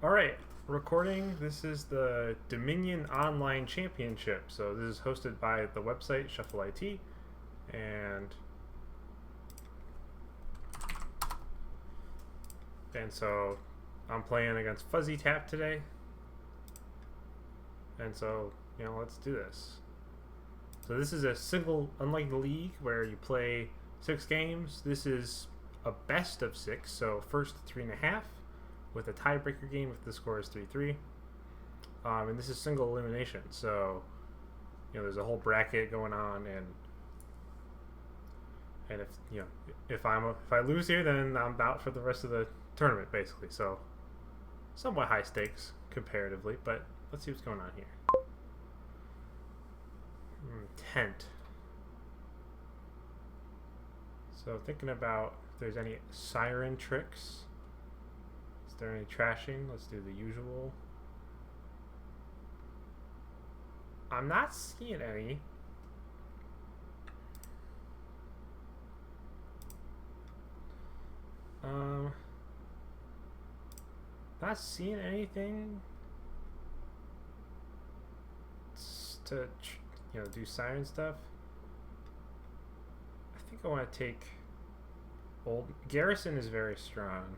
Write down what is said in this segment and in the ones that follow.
Alright, recording. This is the Dominion Online Championship. So this is hosted by the website Shuffle IT, and so I'm playing against FuzzyTap today. And so, let's do this. So this is a single, unlike the league where you play 6 games, this is a best of 6, so first 3.5 with a tiebreaker game if the score is 3-3. And this is single elimination, so there's a whole bracket going on, and if I lose here, then I'm out for the rest of the tournament basically. So somewhat high stakes comparatively, but let's see what's going on here. Tent. So thinking about if there's any siren tricks. Is there any trashing? Let's do the usual. I'm not seeing any. Not seeing anything to do siren stuff. I think I want to take old Garrison is very strong.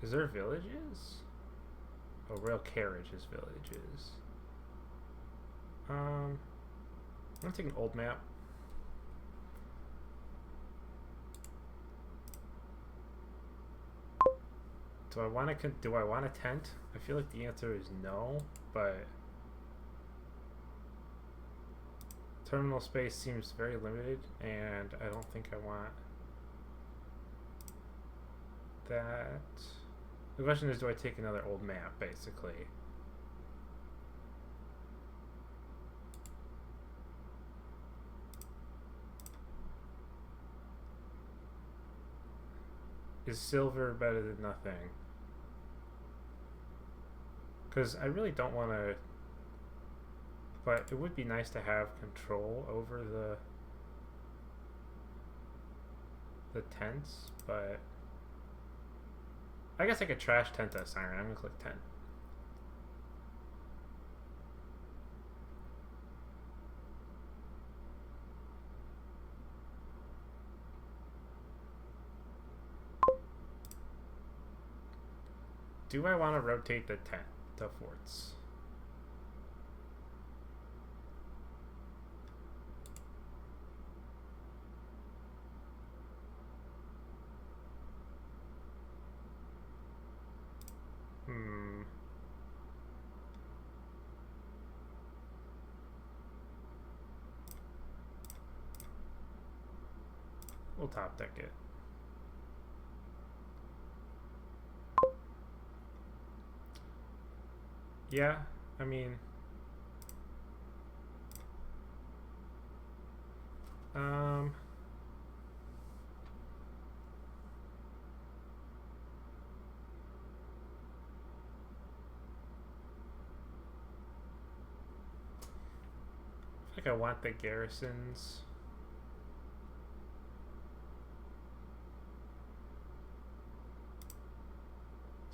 Is there villages? Oh, rail carriage is villages. I'm gonna take an old map. Do I want a tent? I feel like the answer is no, but terminal space seems very limited, and I don't think I want that. The question is, do I take another old map, basically? Is silver better than nothing? Because I really don't want to, but it would be nice to have control over the tents, but I guess I could trash tent as siren. I'm gonna click tent. Do I want to rotate the forts? We'll top deck it. Yeah, I mean, I think I want the garrisons.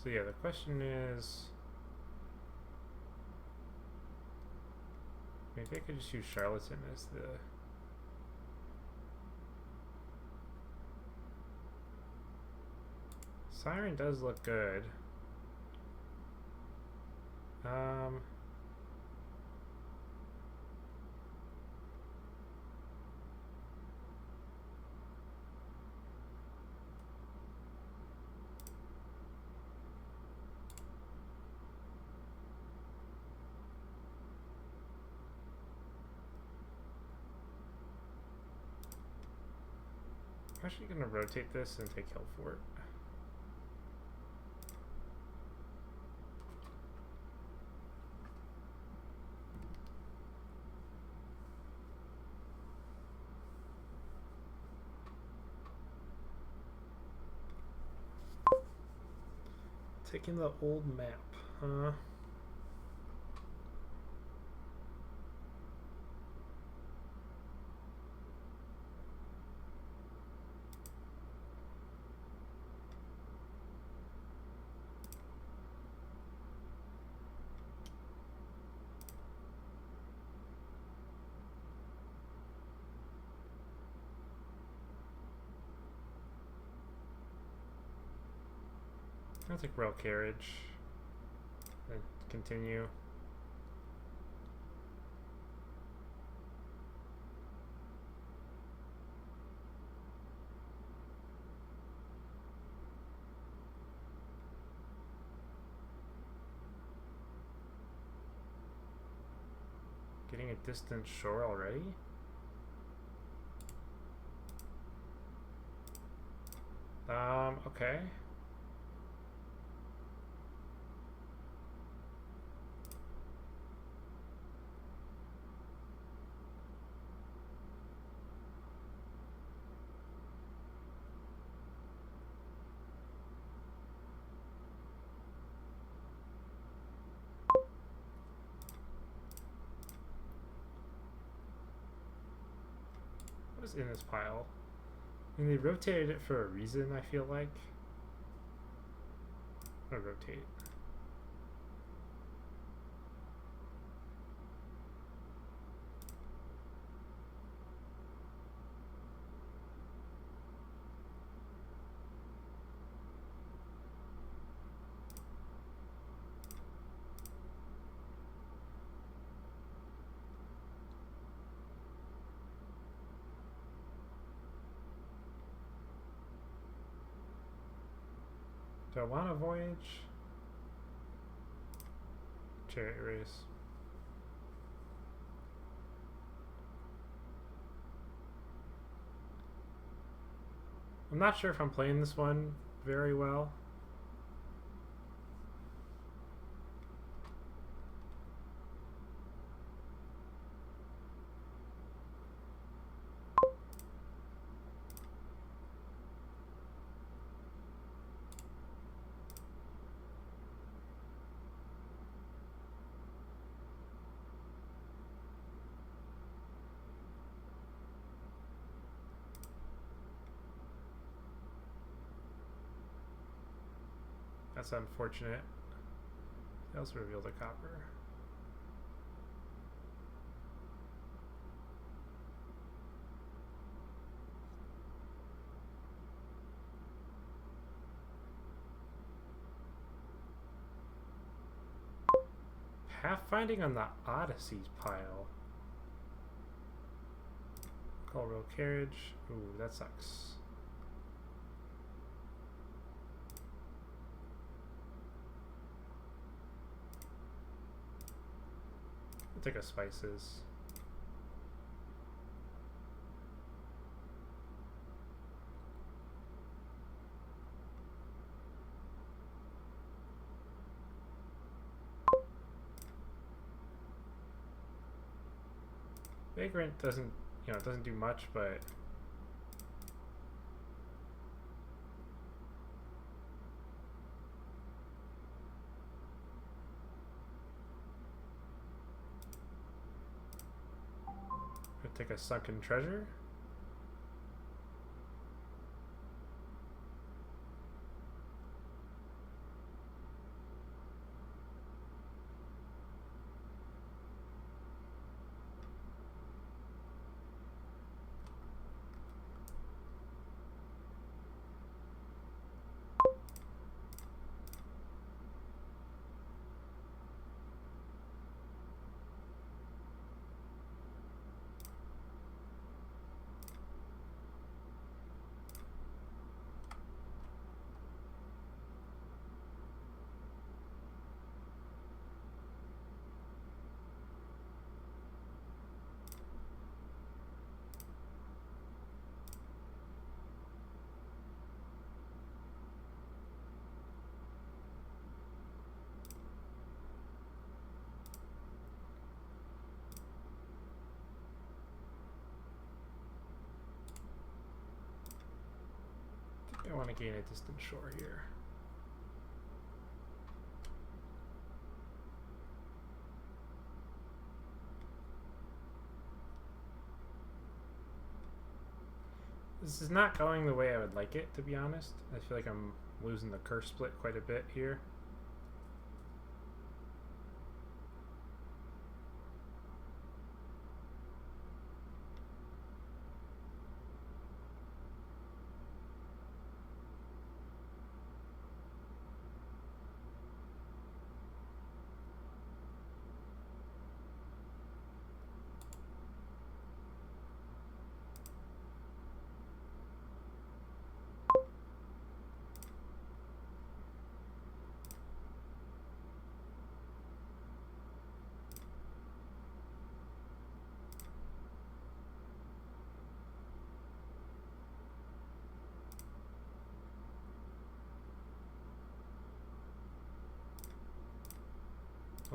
So yeah, the question is, maybe I could just use Charlatan as the... Siren does look good. I'm actually going to rotate this and take Hill Fort. Taking the old map, huh? I'll take rail carriage. Then continue. Getting a distant shore already? Okay. What is in this pile? I mean, they rotated it for a reason, I feel like. I'm gonna rotate it. Do I want a voyage? Chariot race. I'm not sure if I'm playing this one very well. That's unfortunate. They also revealed a copper. Pathfinding on the Odyssey pile. Call real carriage. Ooh, that sucks. I'll take a spices. Vagrant doesn't, it doesn't do much, but I'll take a sunken treasure. I want to gain a distant shore here. This is not going the way I would like it, to be honest. I feel like I'm losing the curse split quite a bit here.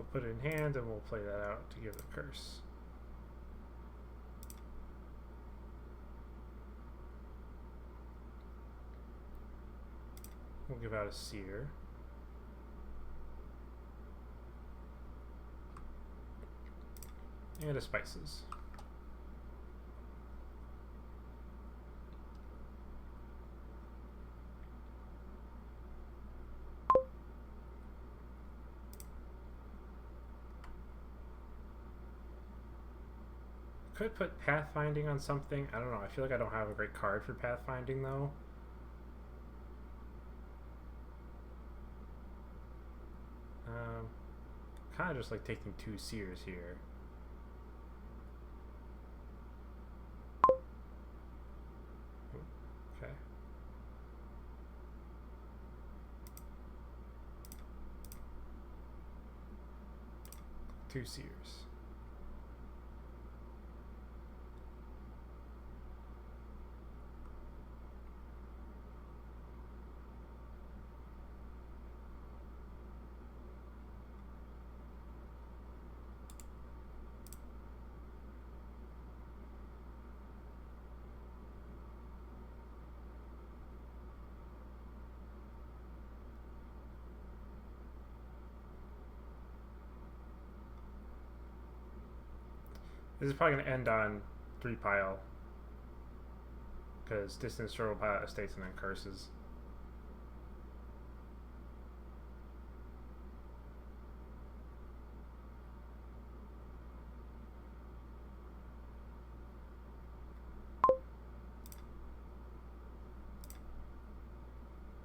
We'll put it in hand and we'll play that out to give the curse. We'll give out a seer. And a spices. Could put pathfinding on something. I don't know. I feel like I don't have a great card for pathfinding though. Kind of just like taking 2 seers here. Okay. Two seers. This is probably going to end on 3 pile. Because distance short will pile out estates and then curses.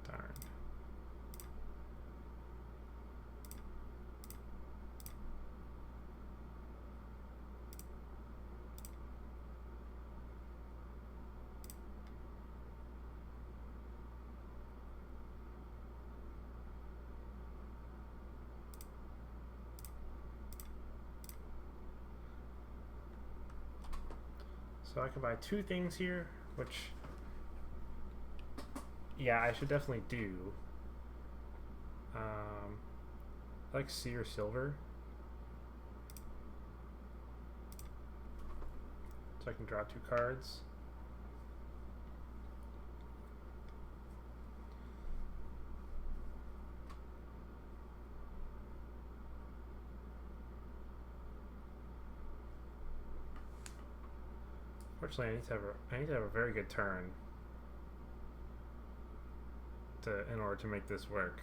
Darn. So I can buy 2 things here, which, yeah, I should definitely do. I like seer silver. So I can draw 2 cards. Fortunately, I need to have a very good turn in order to make this work.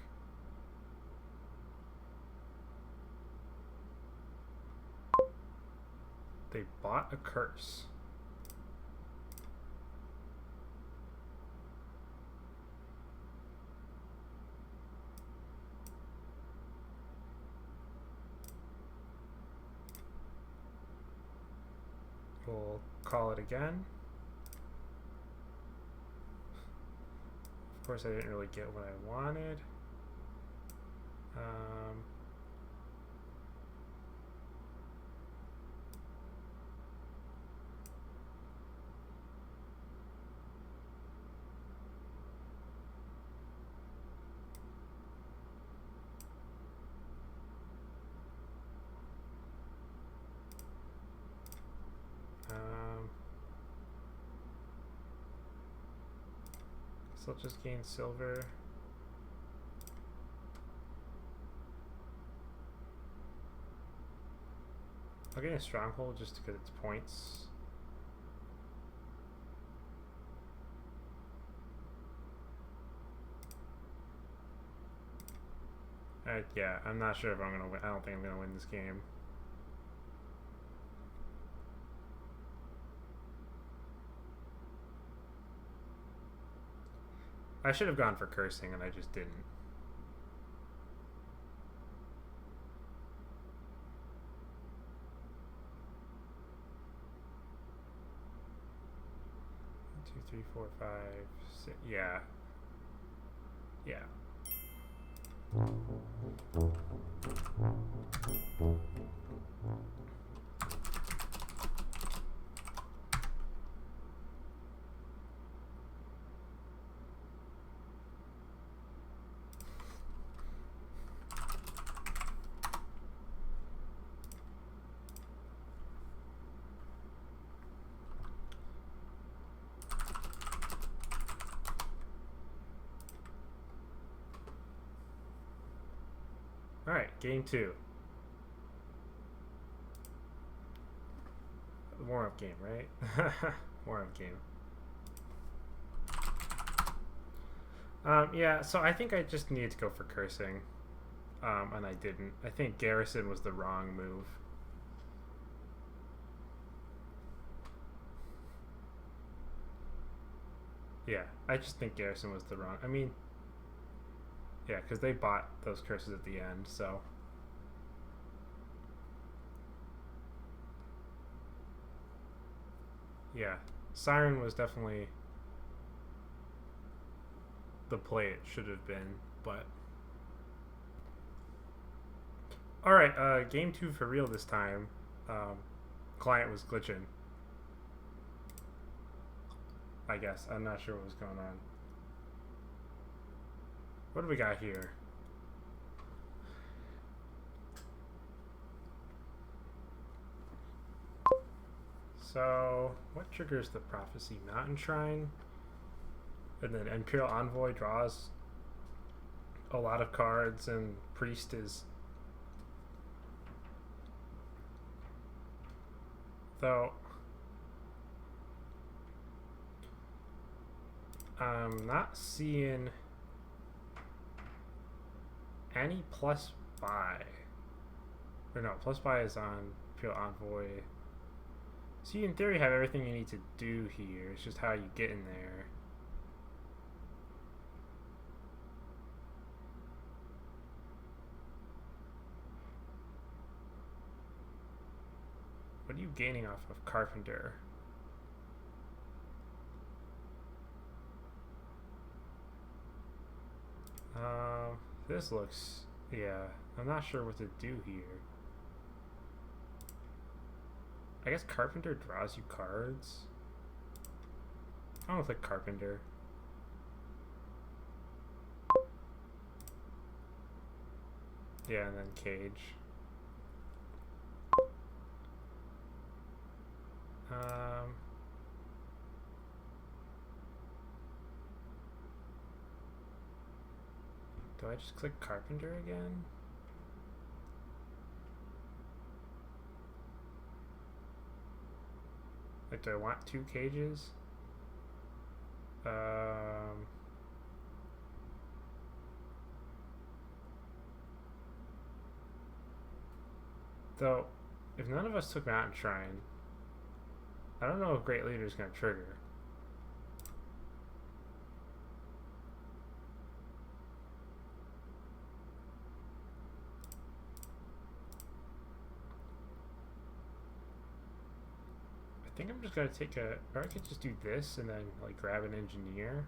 They bought a curse. We'll call it again. Of course, I didn't really get what I wanted. So I'll just gain silver. I'll gain a stronghold just because it's points. Yeah, I'm not sure if I'm gonna win. I don't think I'm gonna win this game. I should have gone for cursing, and I just didn't. One, 2, 3, 4, 5, 6. Yeah. Yeah. Alright, game 2. Warm-up game, right? Warm-up game. Yeah, so I think I just needed to go for cursing. And I didn't. I think Garrison was the wrong move. Yeah, I just think Garrison was the wrong. I mean, yeah, because they bought those curses at the end, so. Yeah, Siren was definitely the play it should have been, but. Alright, game 2 for real this time. Client was glitching. I guess. I'm not sure what was going on. What do we got here? So, what triggers the Prophecy? Mountain Shrine? And then Imperial Envoy draws a lot of cards, and Priest is... Though... I'm not seeing any plus buy. Or no, plus buy is on Imperial Envoy. So you in theory have everything you need to do here. It's just how you get in there. What are you gaining off of Carpenter? This looks... Yeah, I'm not sure what to do here. I guess Carpenter draws you cards. I'm gonna click Carpenter. Yeah, and then Cage. Do I just click Carpenter again? Like, do I want 2 cages? Though, if none of us took Mountain Shrine, I don't know if Great Leader is going to trigger. I think I'm just going to take a... Or I could just do this and then, like, grab an engineer.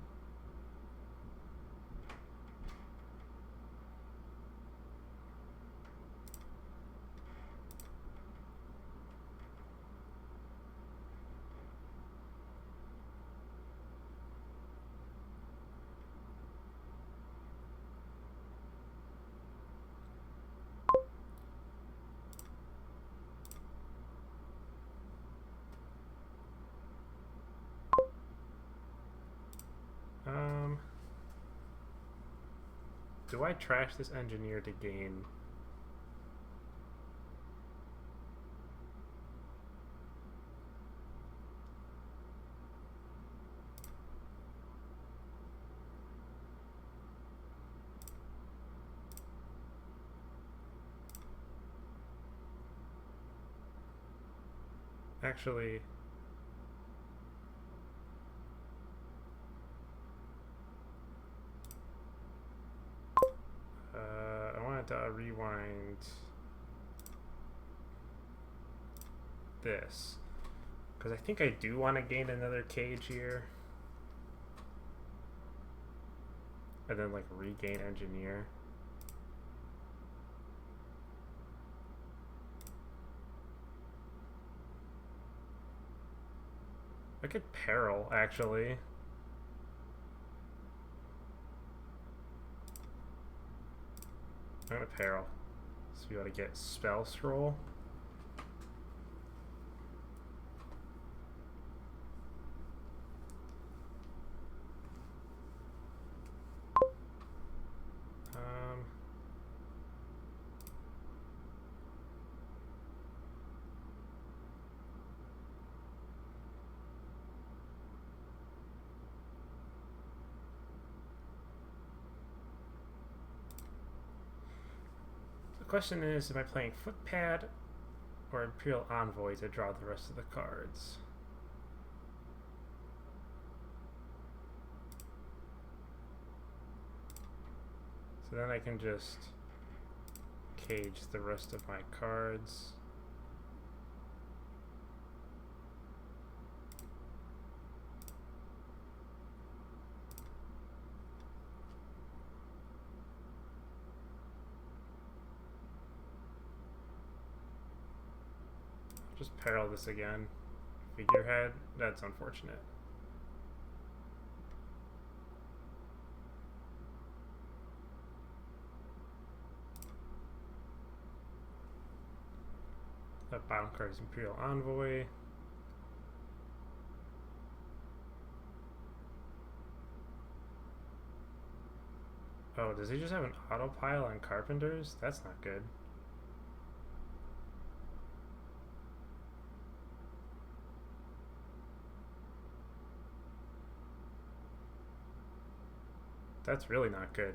Do I trash this engineer to gain? Actually... I wanted to rewind this, because I think I do want to gain another cage here. And then, like, regain engineer. I could peril, actually. I'm gonna peril. So we ought to get spell scroll. The question is, am I playing Footpad or Imperial Envoy to draw the rest of the cards? So then I can just cage the rest of my cards. Just peril this again. Figurehead, that's unfortunate. That bottom card is Imperial Envoy. Oh, does he just have an auto pile on Carpenters? That's not good. That's really not good.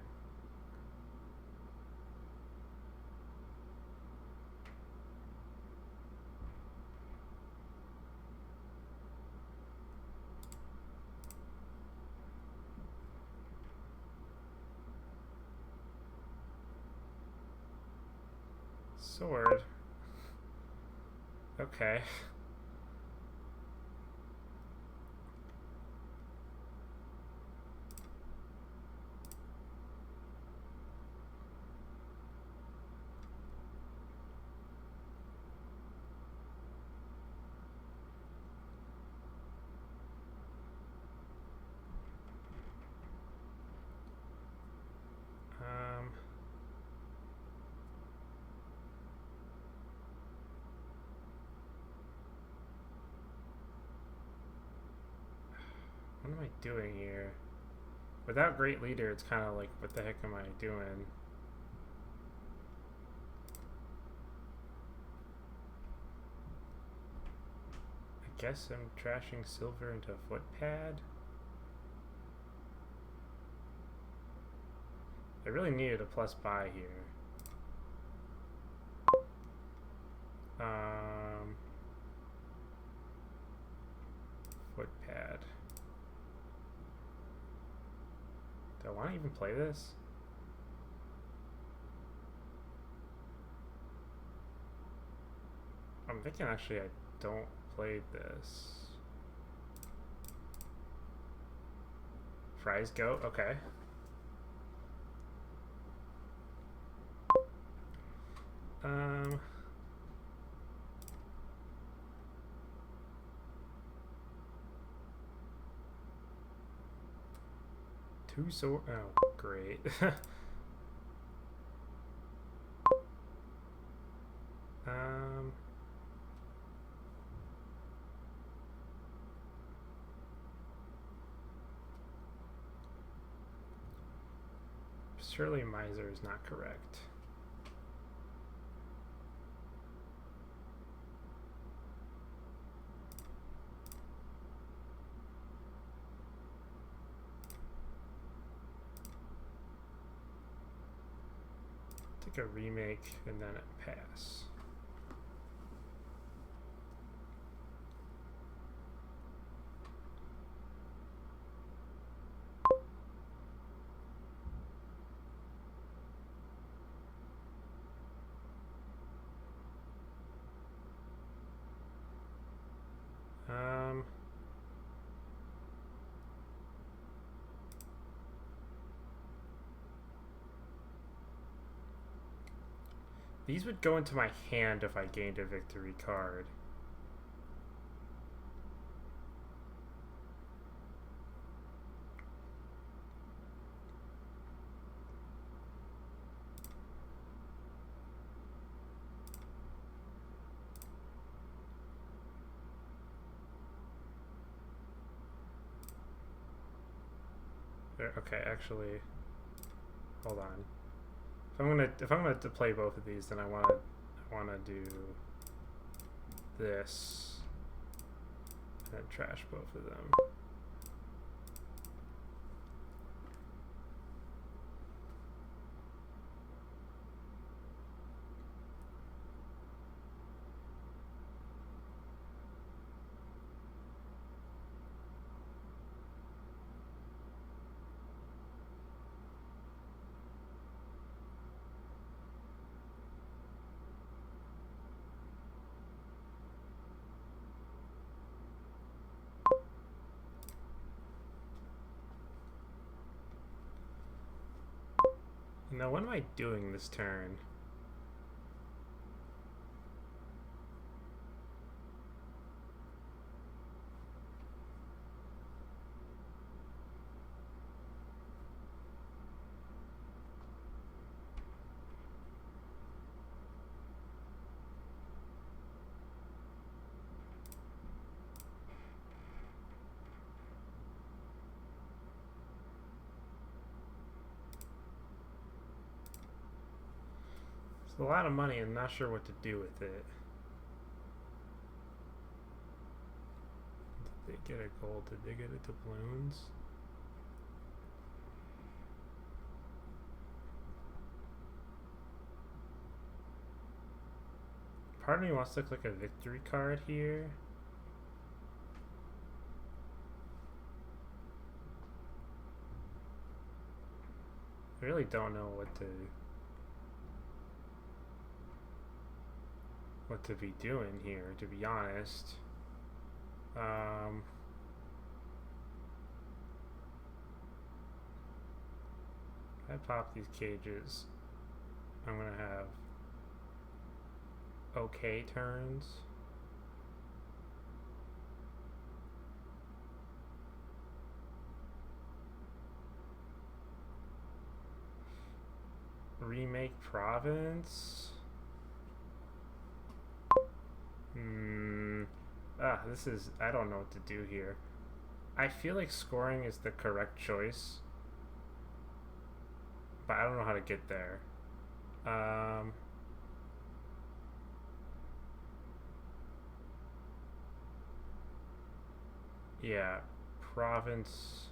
Sword. Okay. What am I doing here? Without Great Leader, it's kind of like, what the heck am I doing? I guess I'm trashing silver into a Footpad. I really needed a plus buy here. Footpad. Do I want to even play this? I'm thinking actually I don't play this. Fries go? Okay. Two sword. Oh, great. Surely Miser is not correct. Take a remake and then a pass. These would go into my hand if I gained a victory card. Okay, actually, hold on. If I'm gonna play both of these, then I wanna do this and trash both of them. Now, what am I doing this turn? It's a lot of money and not sure what to do with it. Did they get a gold? Did they get it to balloons? Part of me wants to click a victory card here. I really don't know what to be doing here, to be honest. If I pop these cages, I'm gonna have okay turns. Remake province. This is, I don't know what to do here. I feel like scoring is the correct choice, but I don't know how to get there. Yeah, province.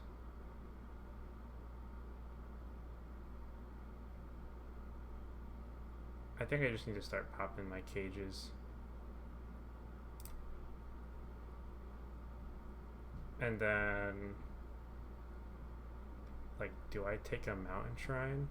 I think I just need to start popping my cages. And then, like, do I take a mountain shrine?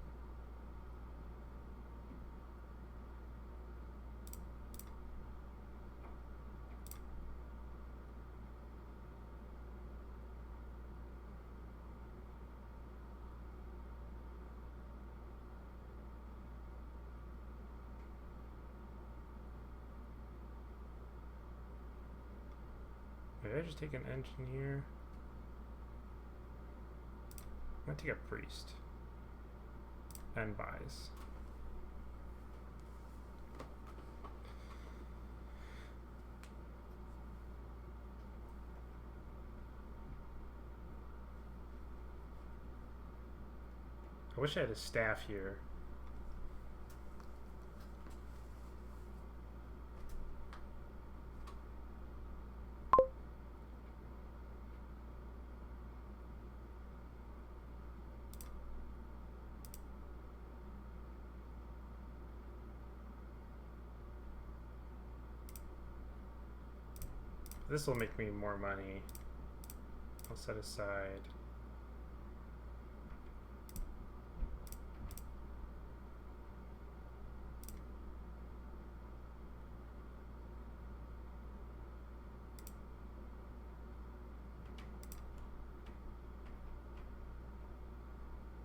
Maybe I just take an engineer. I'm gonna take a priest. And buys. I wish I had a staff here. This will make me more money. I'll set aside.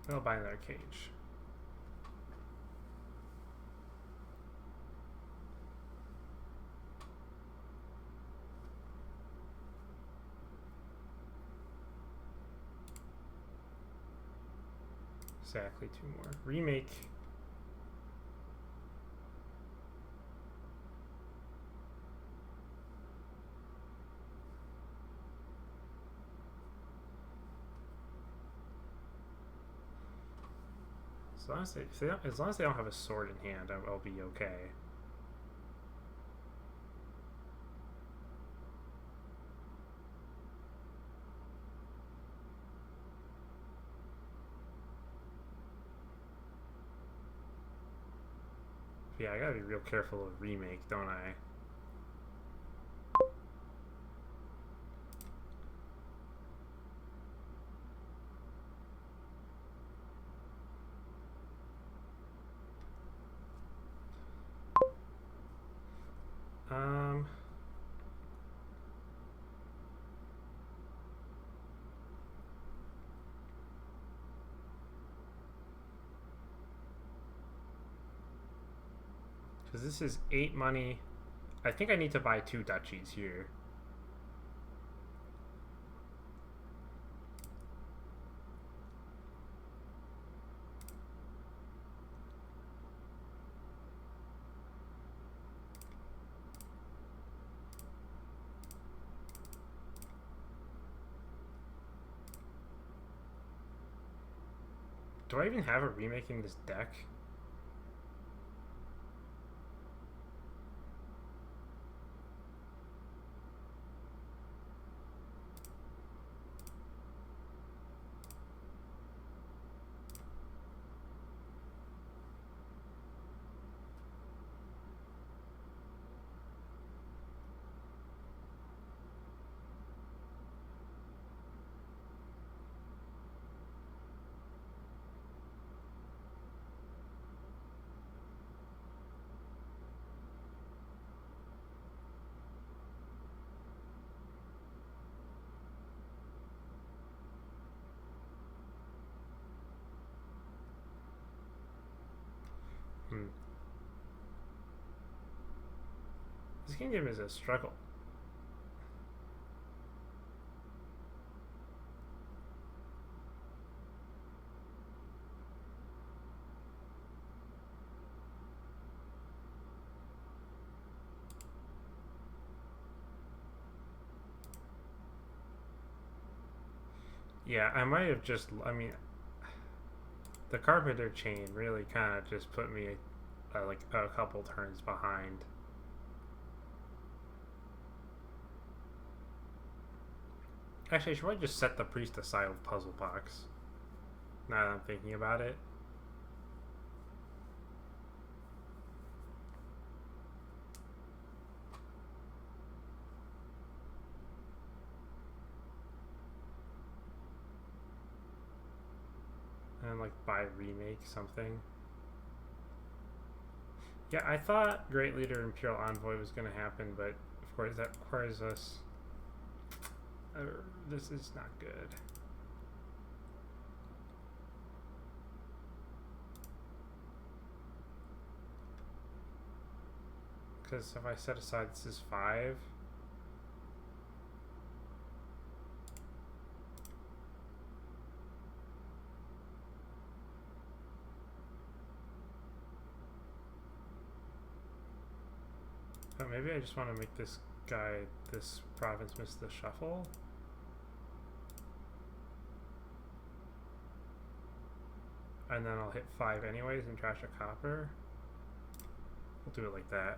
I'll buy another cage. Exactly, 2 more. Remake. As long as they don't have a sword in hand, I'll be okay. Yeah, I gotta be real careful of remake, don't I? Because this is 8 money. I think I need to buy 2 duchies here. Do I even have a remaking this deck? This game is a struggle. Yeah, I might have just, I mean, the Carpenter chain really kind of just put me like a couple turns behind. Actually, I should probably just set the priest aside with puzzle box. Now that I'm thinking about it. And like buy remake something. Yeah, I thought Great Leader Imperial Envoy was going to happen, but of course that requires us. This is not good. Because if I set aside this is 5. Oh, maybe I just want to make this guy, this province miss the shuffle. And then I'll hit 5 anyways and trash a copper. We'll do it like that.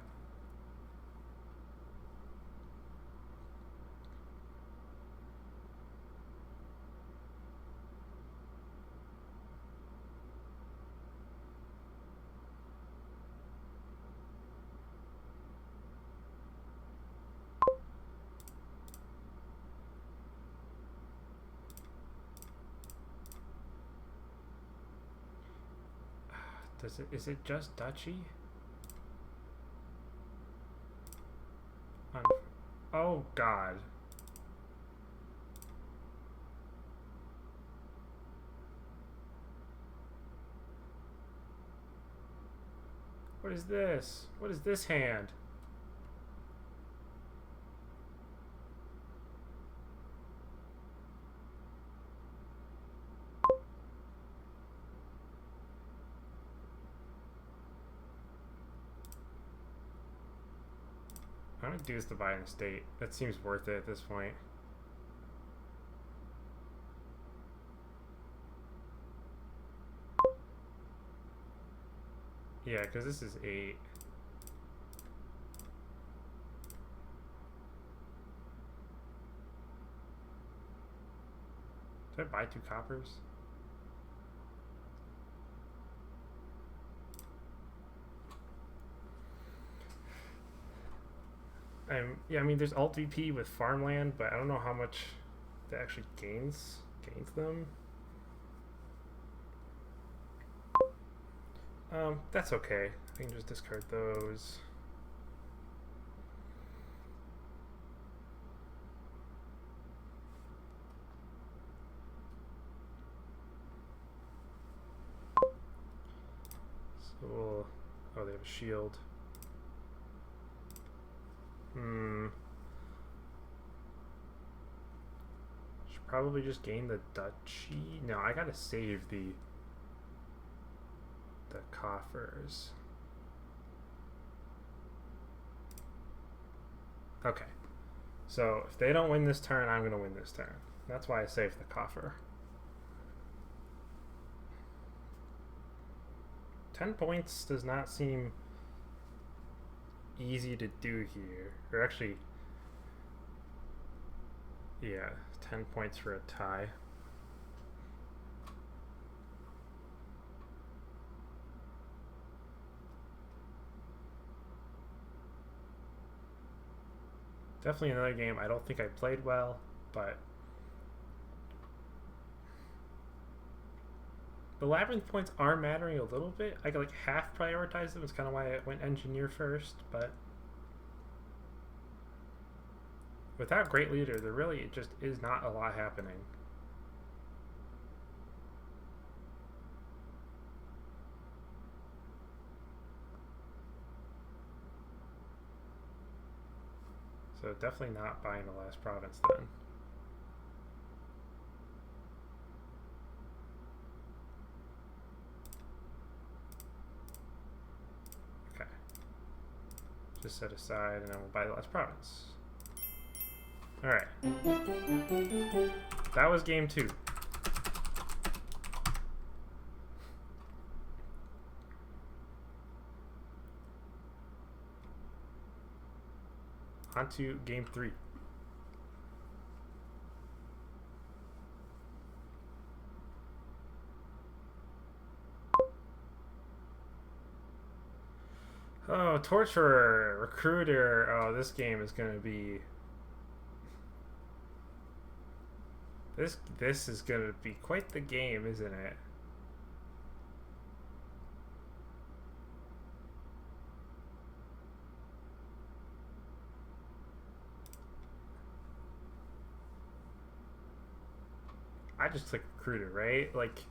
Is it just duchy? Oh god. What is this? What is this hand? I'm gonna do this to buy an estate. That seems worth it at this point. Yeah, because this is 8. Did I buy 2 coppers? Yeah, I mean, there's alt VP with farmland, but I don't know how much that actually gains them. That's okay. I can just discard those. So oh, they have a shield. Should probably just gain the duchy. No, I gotta save the coffers. Okay. So if they don't win this turn, I'm gonna win this turn. That's why I saved the coffer. 10 points does not seem easy to do here. Or actually, yeah, 10 points for a tie. Definitely another game I don't think I played well, but the labyrinth points are mattering a little bit. I could like half prioritize them. It's kind of why I went engineer first, but without great leader, there really just is not a lot happening. So definitely not buying the last province then. Okay. Just set aside and then we'll buy the last province. Alright. That was game 2. On to game 3. Oh, torturer, recruiter. Oh, this game is gonna be. This is gonna be quite the game, isn't it? I just click recruiter, right? Like,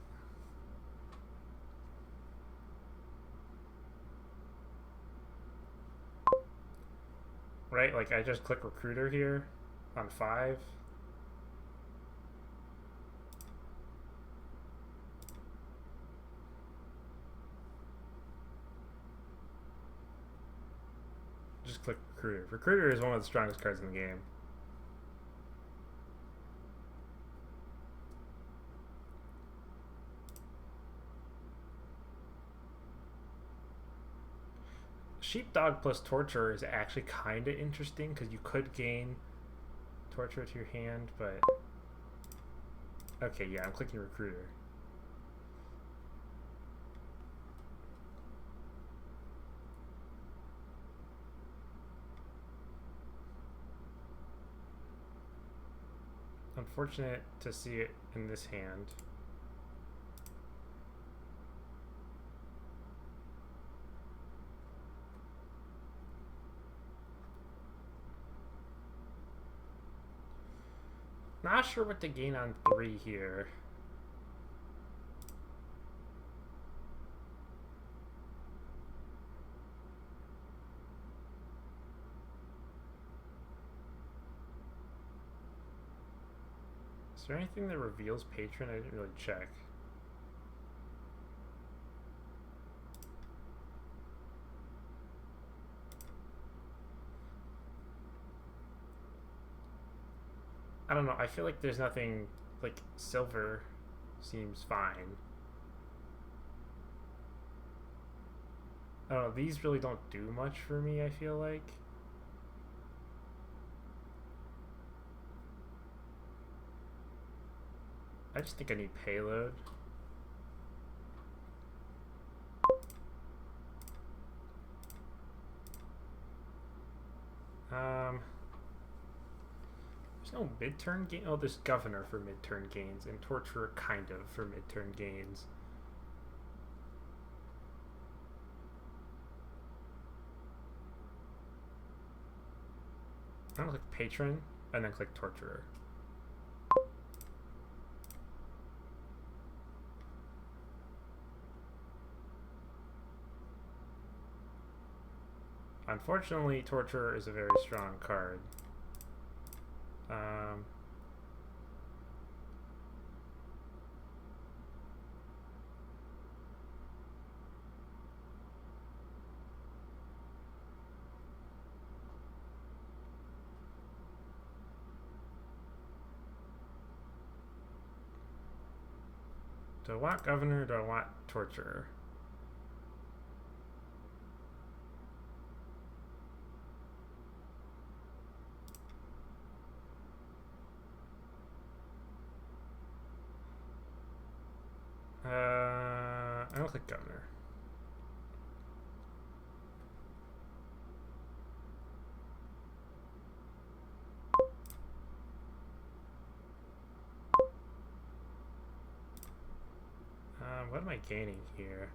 right? Like I just click recruiter here on 5. Just click recruiter. Recruiter is one of the strongest cards in the game. Sheepdog plus torture is actually kind of interesting because you could gain torture to your hand, but okay, yeah, I'm clicking recruiter. Unfortunate to see it in this hand. Not sure what to gain on 3 here. Is there anything that reveals patron? I didn't really check. I don't know. I feel like there's nothing, like, silver seems fine. I don't know. These really don't do much for me, I feel like. I just think I need payload. There's no mid-turn gain. Oh, there's governor for mid-turn gains and torturer kind of for mid-turn gains. I'm gonna click patron and then click torturer. Unfortunately, Torturer is a very strong card. Do I want Governor or do I want Torturer? I don't click Governor. What am I gaining here?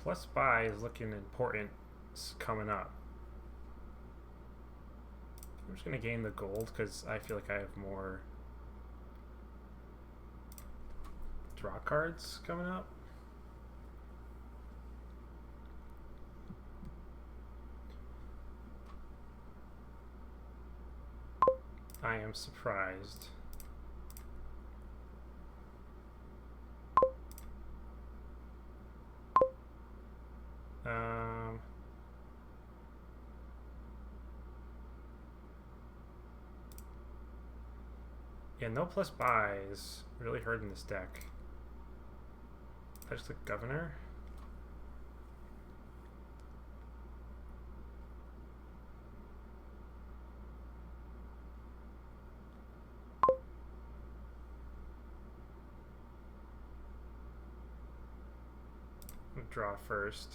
Plus buy is looking important coming up. I'm just gonna gain the gold because I feel like I have more draw cards coming up. I am surprised. Yeah, no plus buys really hurting this deck. I just click Governor. Draw first.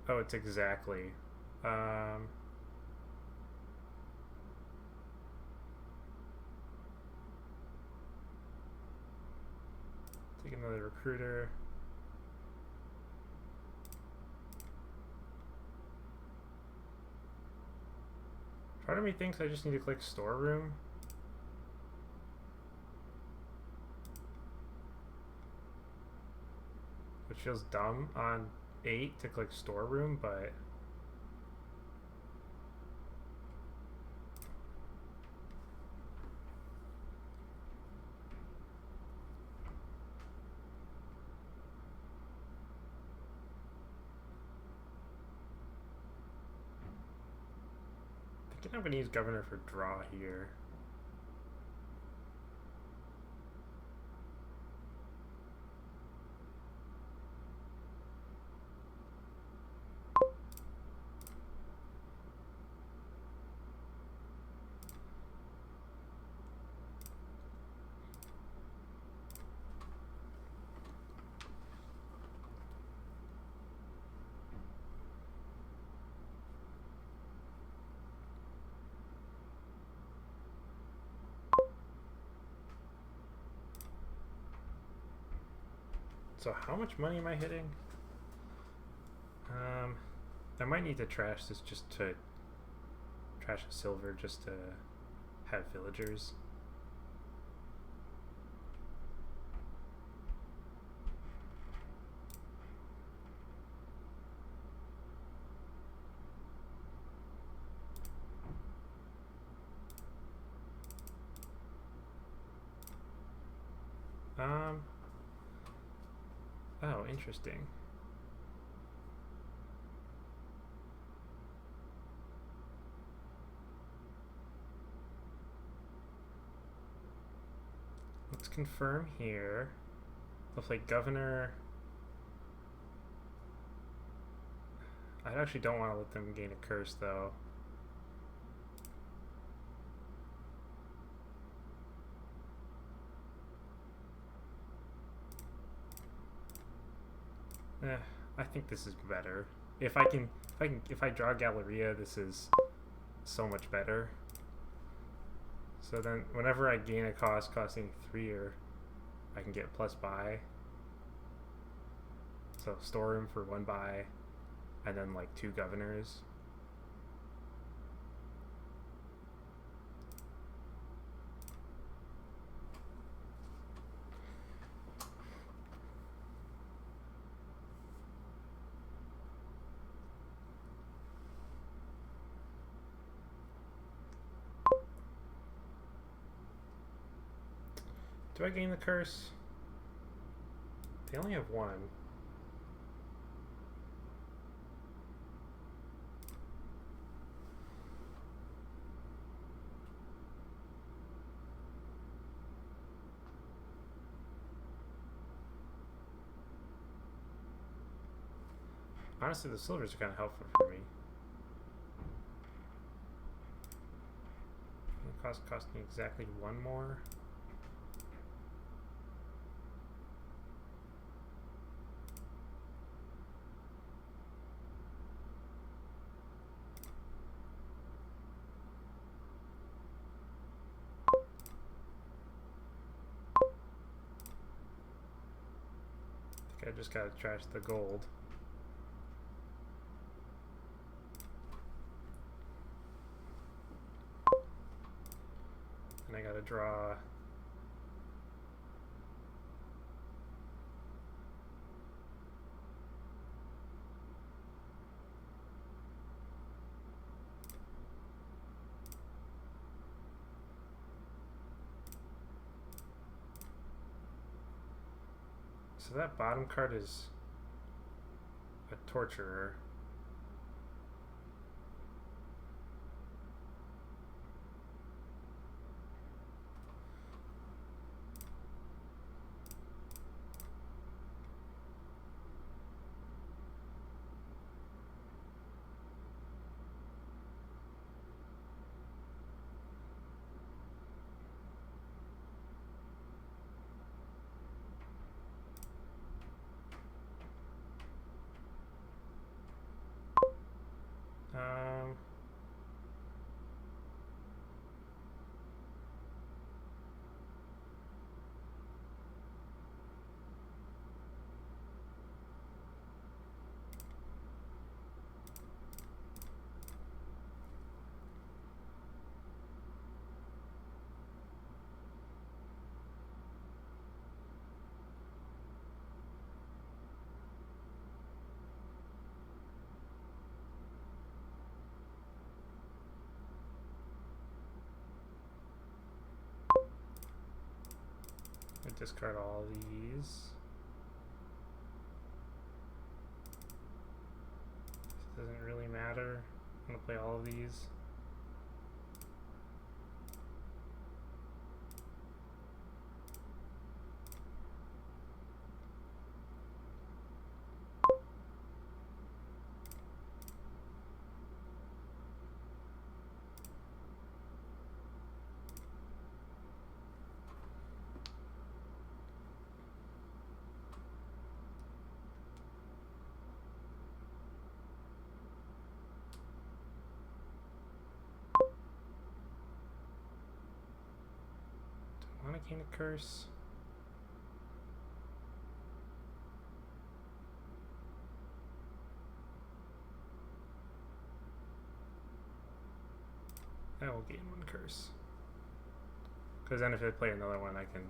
Oh, it's exactly. Take another recruiter. Part of me thinks I just need to click storeroom. Which feels dumb on 8 to click storeroom, but I think I'm going to use Governor for draw here. So how much money am I hitting? I might need to trash this just to trash a silver just to have villagers. Oh, interesting. Let's confirm here. We'll play Governor. I actually don't want to let them gain a curse, though. I think this is better. if I draw Galleria, this is so much better. So then whenever I gain a cost costing 3, or I can get plus buy. So storeroom for 1 buy, and then like 2 governors. Do I gain the curse? They only have 1. Honestly, the silvers are kind of helpful for me. It cost me exactly 1 more. I think I just gotta trash the gold. And I gotta draw. So that bottom card is a torturer. I discard all these. This doesn't really matter. I'm gonna play all of these. I want to gain a curse. I will gain 1 curse. Because then if I play another one, I can...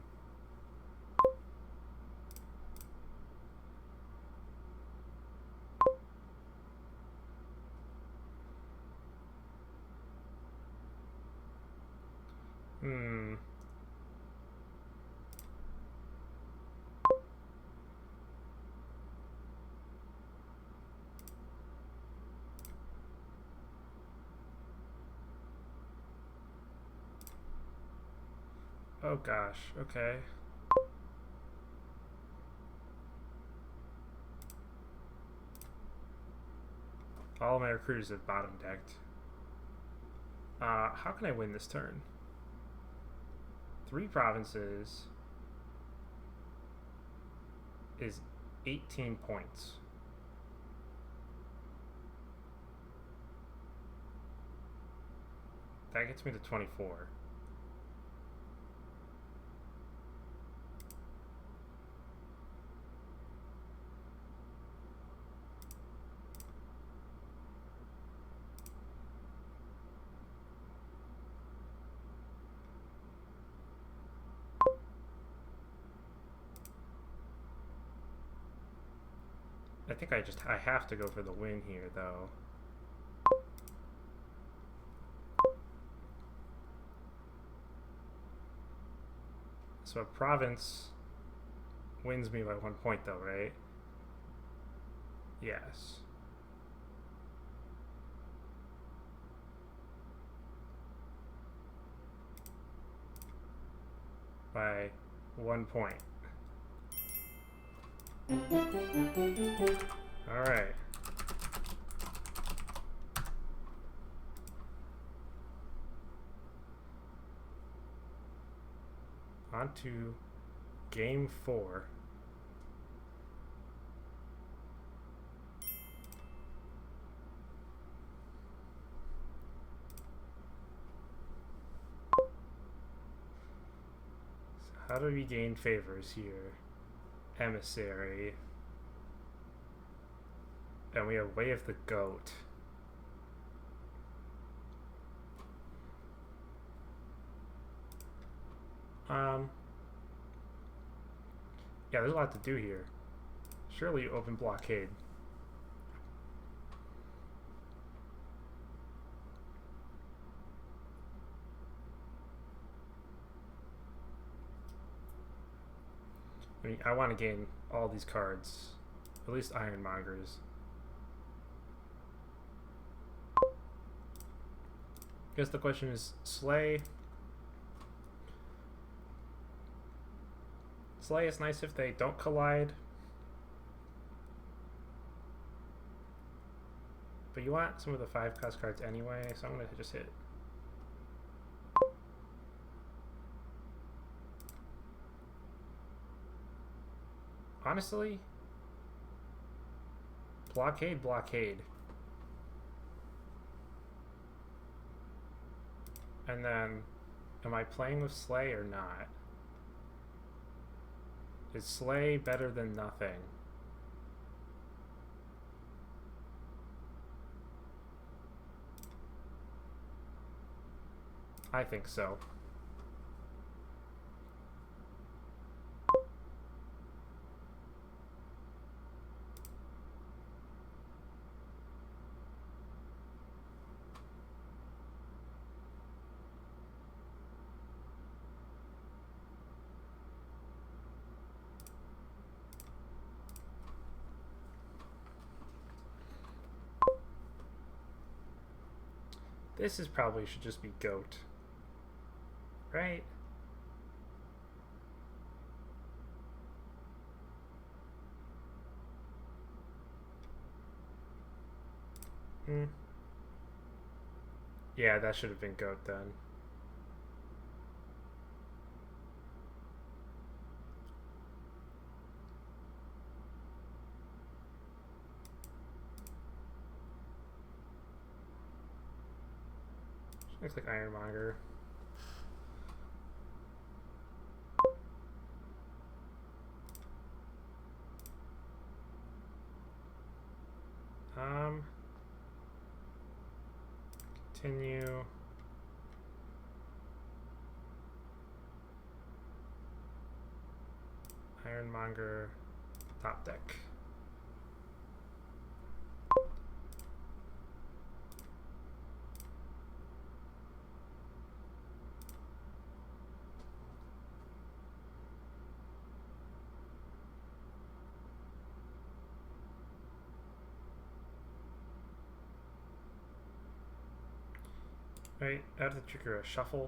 Oh gosh, okay. All of my recruiters have bottom decked. How can I win this turn? 3 provinces is 18 points. That gets me to 24. I think I have to go for the win here, though. So a province wins me by 1 point, though, right? Yes. By 1 point. All right. On to game 4. So how do we gain favors here? Emissary. And we have Way of the Goat. Yeah, there's a lot to do here. Surely open blockade. I mean, I want to gain all these cards. At least Ironmongers. Guess the question is Slay. Slay is nice if they don't collide. But you want some of the 5-cost cards anyway, so I'm going to just hit. Honestly, blockade, blockade. And then, am I playing with Slay or not? Is Slay better than nothing? I think so. This is probably should just be goat. Right? Yeah, that should have been goat then. Looks like Ironmonger. Continue. Ironmonger, top deck. Right, I have to trigger a shuffle.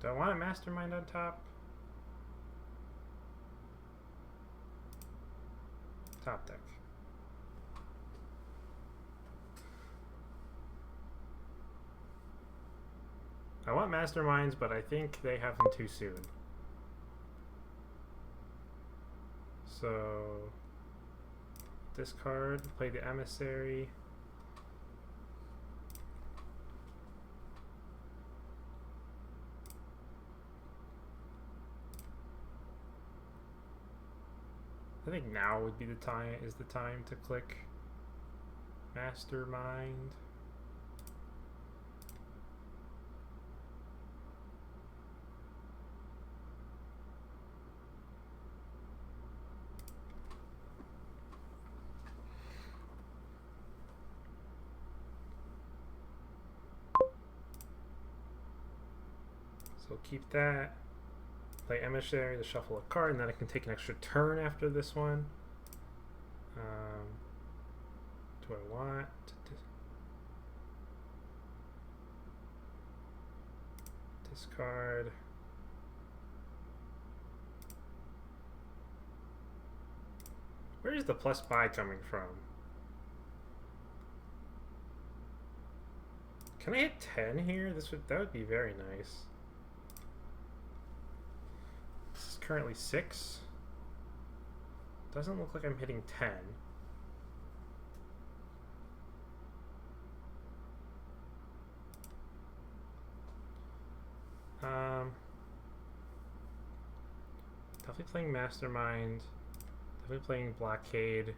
Do I want a mastermind on top? Top deck. I want masterminds, but I think they have them too soon. So discard, play the emissary. I think now would be the time to click mastermind. So keep that. Play emissary to shuffle a card, and then I can take an extra turn after this one. Do I want to discard? Where is the plus buy coming from? Can I hit 10 here? That would be very nice. This is currently 6. Doesn't look like I'm hitting 10. Definitely playing Mastermind. Definitely playing Blockade.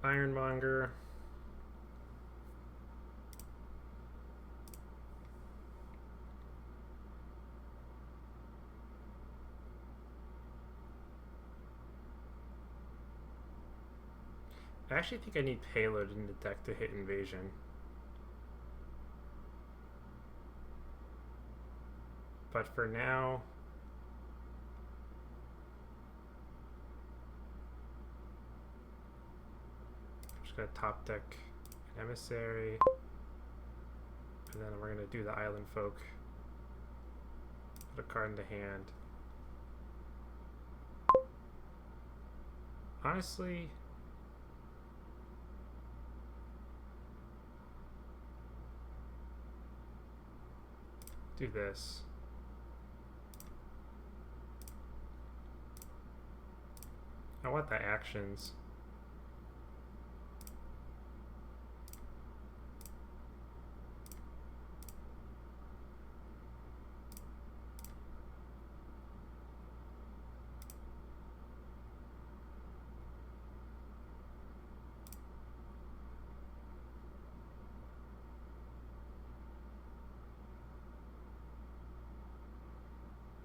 Ironmonger. I actually think I need Payload in the deck to hit Invasion. But for now, I'm just going to top deck an Emissary, and then we're going to do the Island Folk. Put a card into hand. Honestly, do this. I want the actions.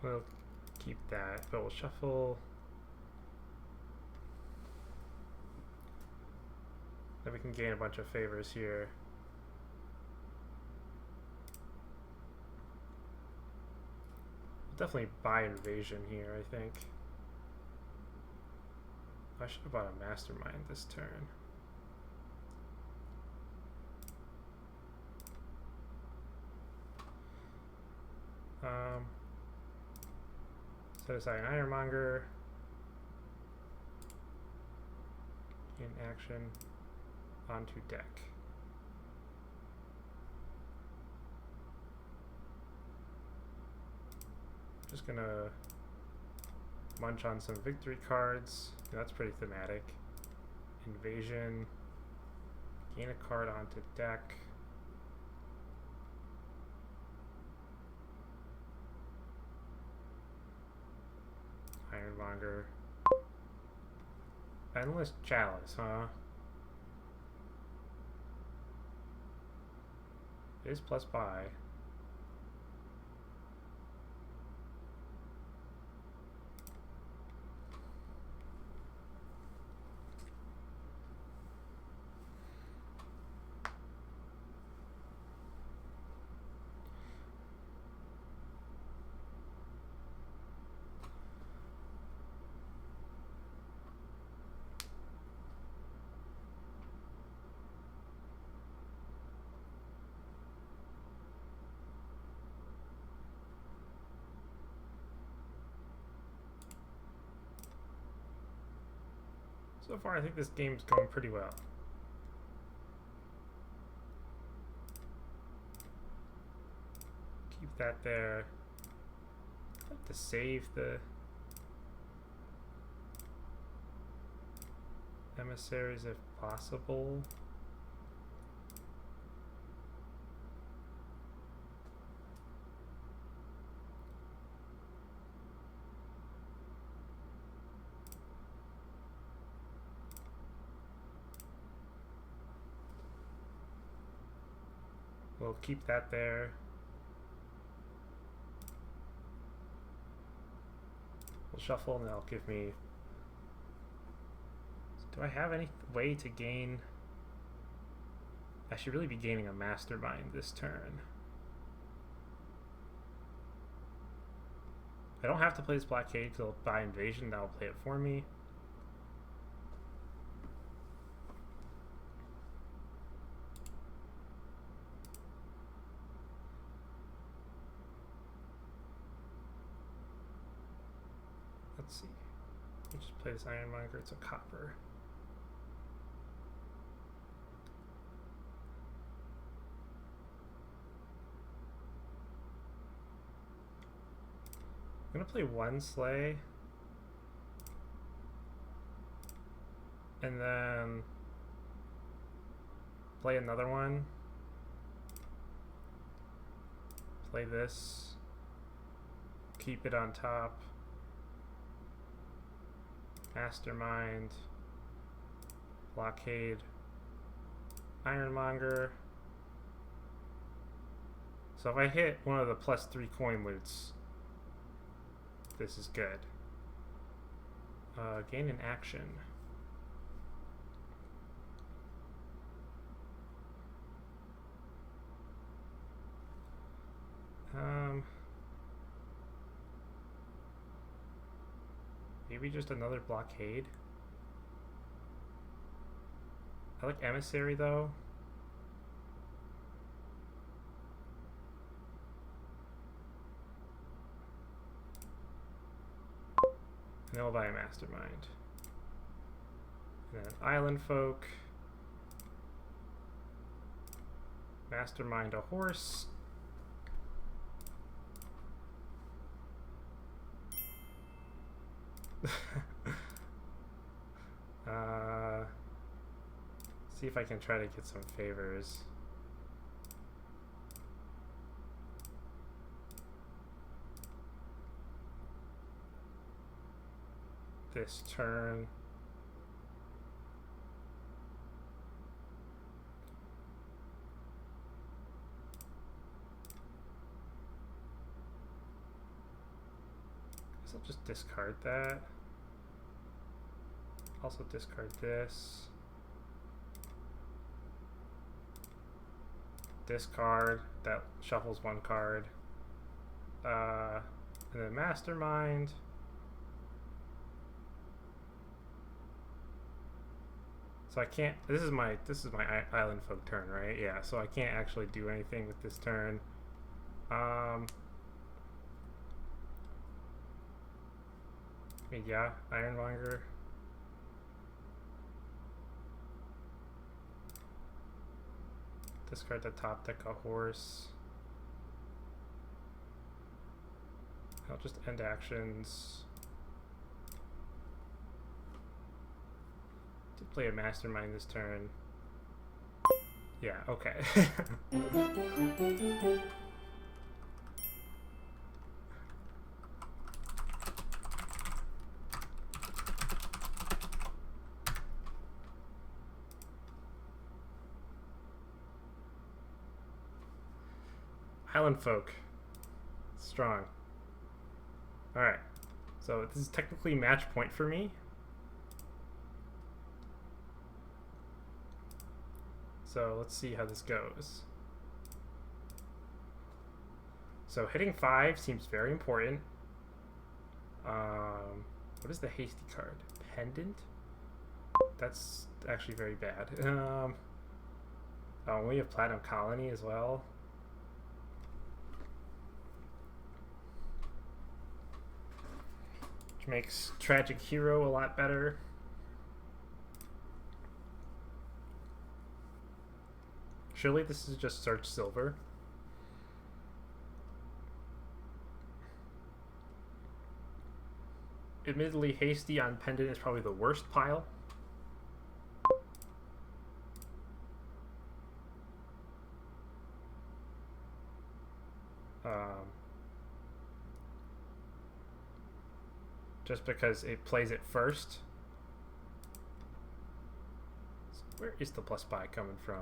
We'll keep that, but we'll shuffle. Then we can gain a bunch of favors here. We'll definitely buy Invasion here, I think. I should have bought a Mastermind this turn. Set aside an Ironmonger. In action. Onto deck. Just gonna munch on some victory cards. That's pretty thematic. Invasion. Gain a card onto deck. Ironmonger. Endless Chalice, huh? It is plus buy. So far, I think this game's going pretty well. that there. I have to save the emissaries if possible. We'll keep that there. We'll shuffle and that'll give me... Do I have any way to gain... I should really be gaining a mastermind this turn. I don't have to play this blockade because I'll buy invasion. That'll play it for me. Let's see. We'll just play this Ironmonger. It's a copper. I'm gonna play one sleigh. And then play another one. Play this. Keep it on top. Mastermind, blockade, Ironmonger. So if I hit one of the +3 coin loots, this is good. Gain an action. Maybe just another blockade. I like emissary though. And then we'll buy a mastermind. And then island folk. Mastermind a horse. See if I can try to get some favors. This turn. Guess I'll just discard that. Also discard this. Discard. That shuffles one card. And then mastermind. So I can't. This is my island folk turn, right? Yeah. So I can't actually do anything with this turn. Yeah, Ironmonger. Discard the top deck a horse. I'll just end actions. Did play a mastermind this turn. Yeah, okay. Island folk. Strong. Alright. So this is technically match point for me. So let's see how this goes. So hitting 5 seems very important. What is the hasty card? Pendant? That's actually very bad. Oh, we have Platinum Colony as well. Which makes Tragic Hero a lot better. Surely this is just search silver. admittedly hasty on pendant is probably the worst pile. Just because it plays it first. So where is the plus buy coming from?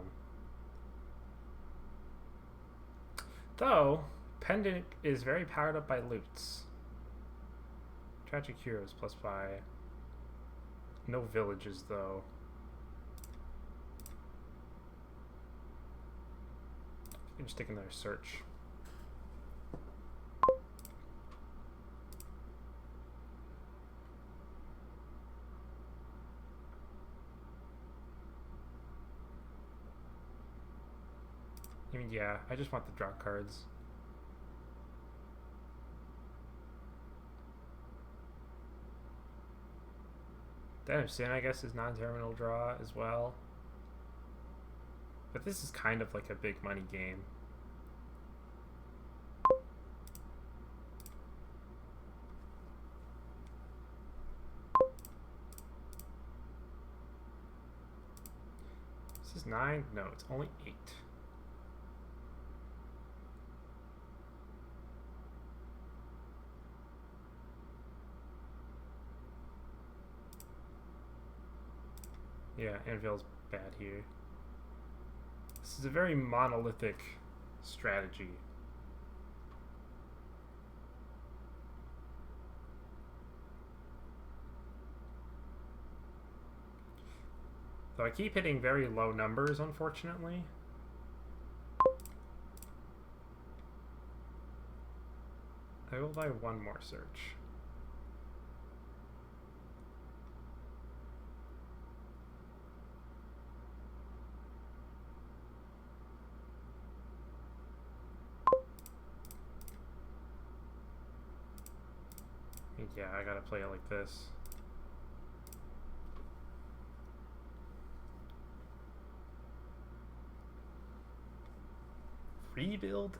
Though, pendant is very powered up by loots. Tragic Heroes plus buy. No villages though. You can just stick in there search. I mean, yeah, I just want the draw cards. Den of Sin, I guess, is non-terminal draw as well. But this is kind of like a big money game. This is 9? No, it's only 8. Yeah, Anvil's bad here. This is a very monolithic strategy. So I keep hitting very low numbers, unfortunately. I will buy one more search. Yeah, I gotta play it like this. Rebuild?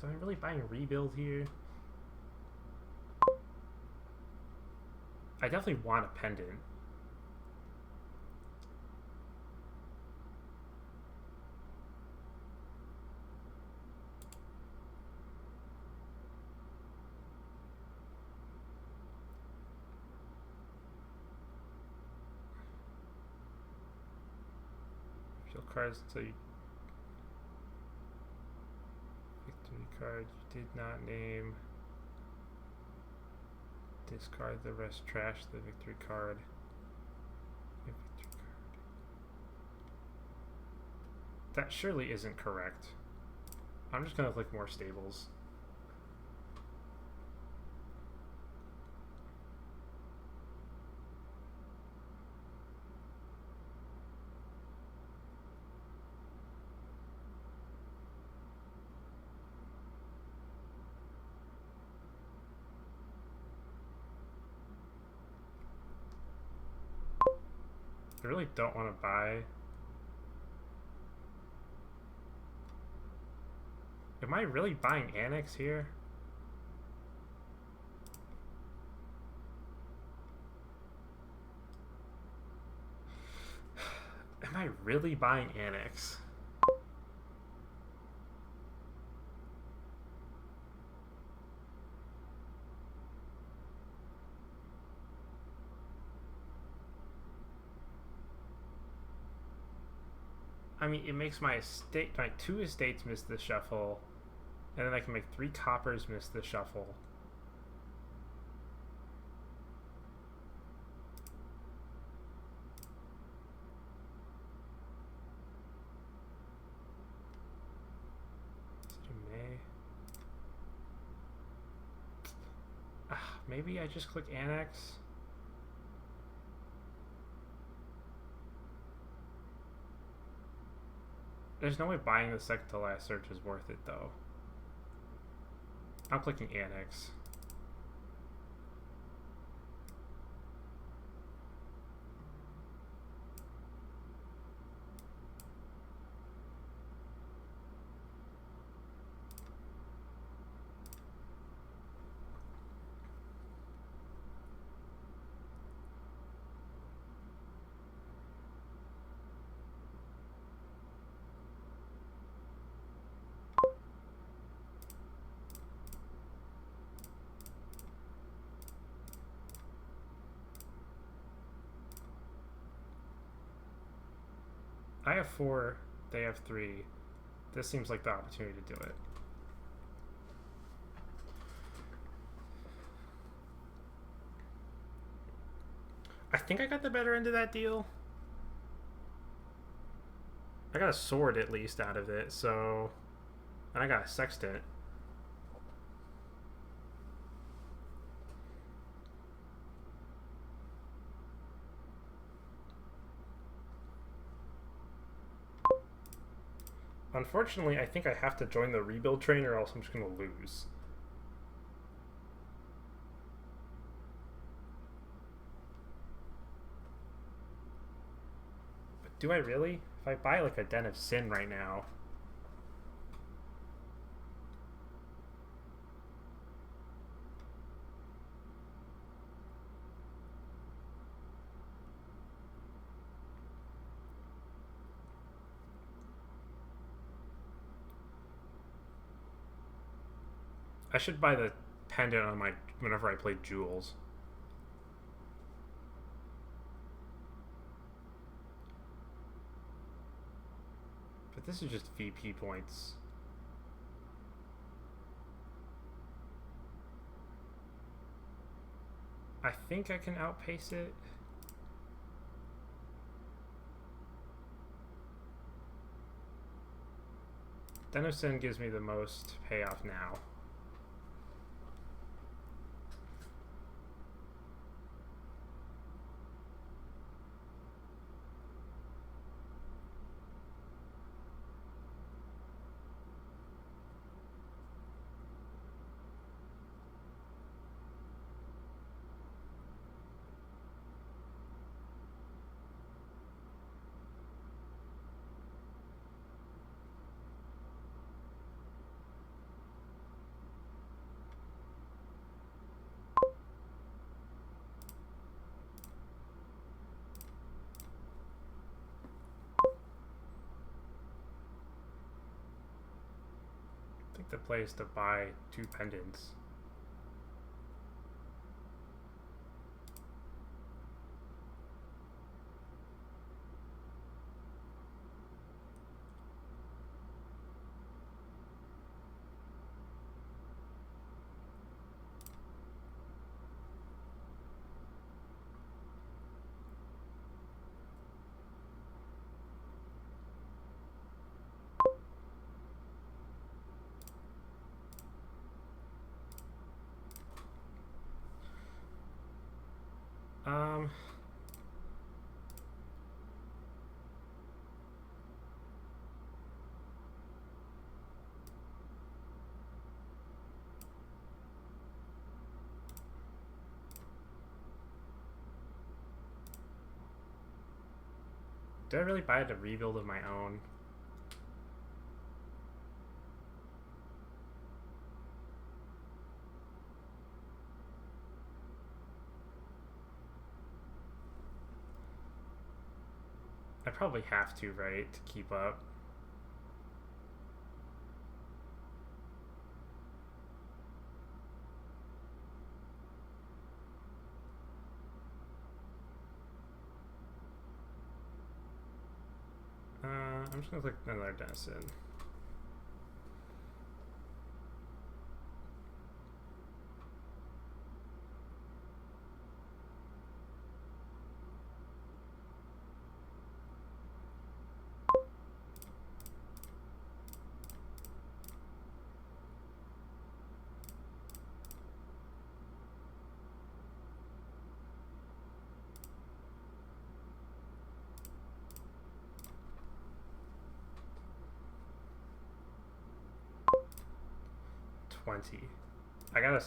So I'm really buying rebuild here. I definitely want a pendant. Cards until you victory card you did not name. Discard the rest, trash the victory card. That surely isn't correct. I'm just gonna click more stables. I really don't want to buy. Am I really buying Annex here? Am I really buying Annex? I mean, it makes my estate, my 2 estates miss the shuffle, and then I can make 3 coppers miss the shuffle. Let's do May. Maybe I just click Annex. There's no way buying the second to last search is worth it, though. I'm clicking Annex. I have 4, they have 3. This seems like the opportunity to do it. I think I got the better end of that deal. I got a sword at least out of it, so... And I got a sextant. Unfortunately, I think I have to join the rebuild train or else I'm just going to lose. But do I really? If I buy like a Den of Sin right now... I should buy the pendant on my whenever I play Jewels. But this is just VP points. I think I can outpace it. Den of Sin gives me the most payoff now. I think the play is to buy 2 pendants. Did I really buy a rebuild of my own? I probably have to, right, to keep up. I'm just gonna click another Dennison.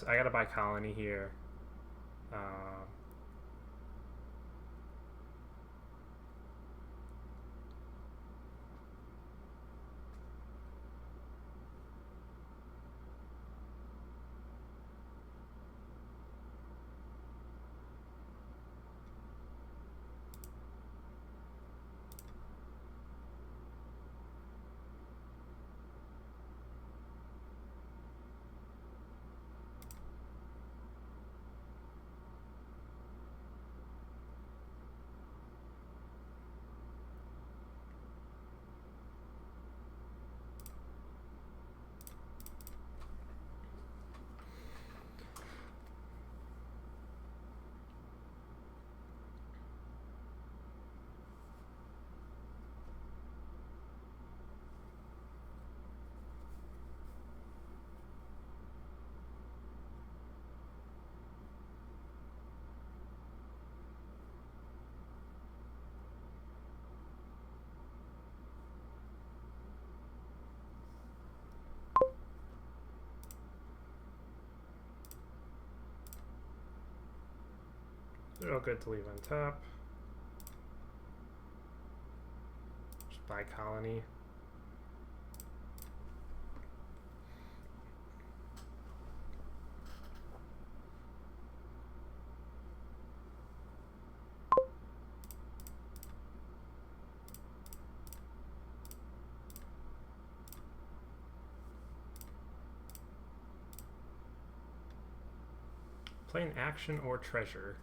I gotta buy Colony here. They're all good to leave on top. Just buy colony. Play an action or treasure.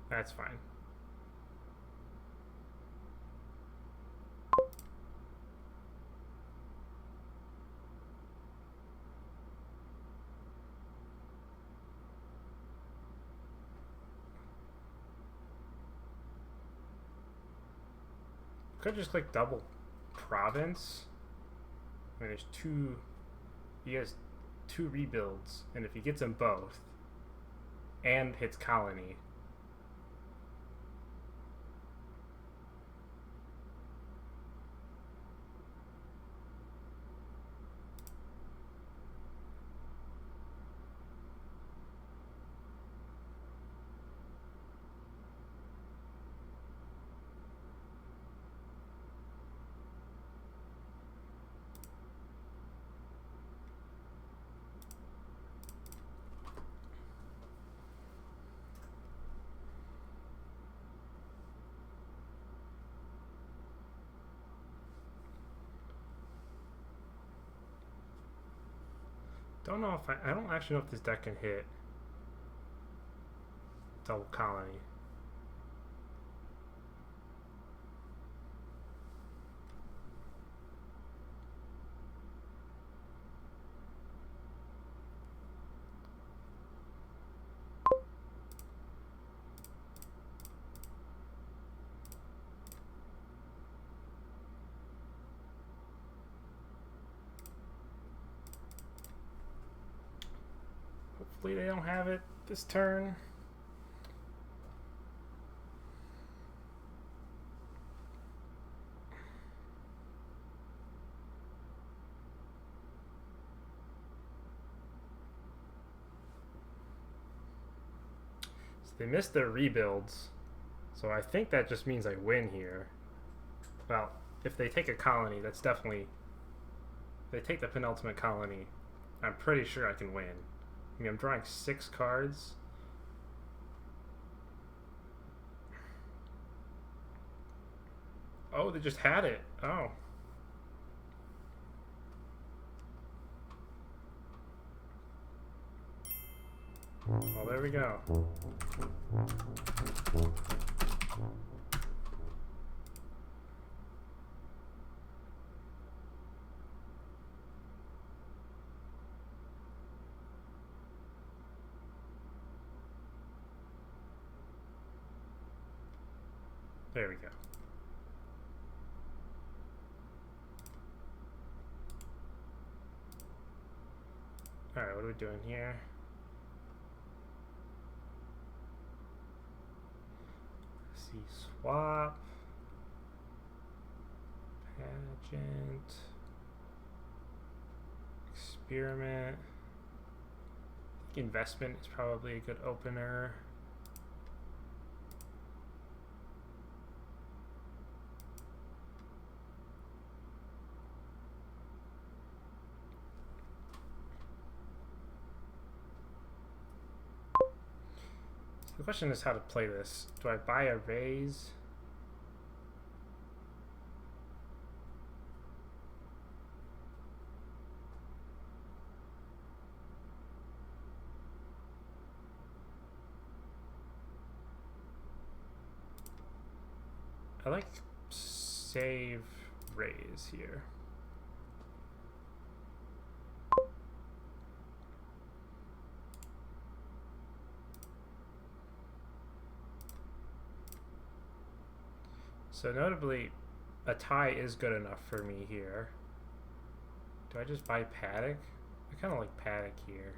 That's fine. Could just click double province. I mean, there's two. He has two rebuilds, and if he gets them both and hits colony, don't know if I don't actually know if this deck can hit double colony. Hopefully they don't have it this turn. So they missed their rebuilds. So I think that just means I win here. Well, if they take a colony, that's definitely... If they take the penultimate colony, I'm pretty sure I can win. I mean, I'm drawing 6 cards. Oh, they just had it. Oh. Well, there we go. There we go. Alright, what are we doing here? See, swap. Pageant. Experiment. I think investment is probably a good opener. The question is how to play this. Do I buy a raise? I like save raise here. So notably, a tie is good enough for me here. Do I just buy Paddock? I kind of like Paddock here.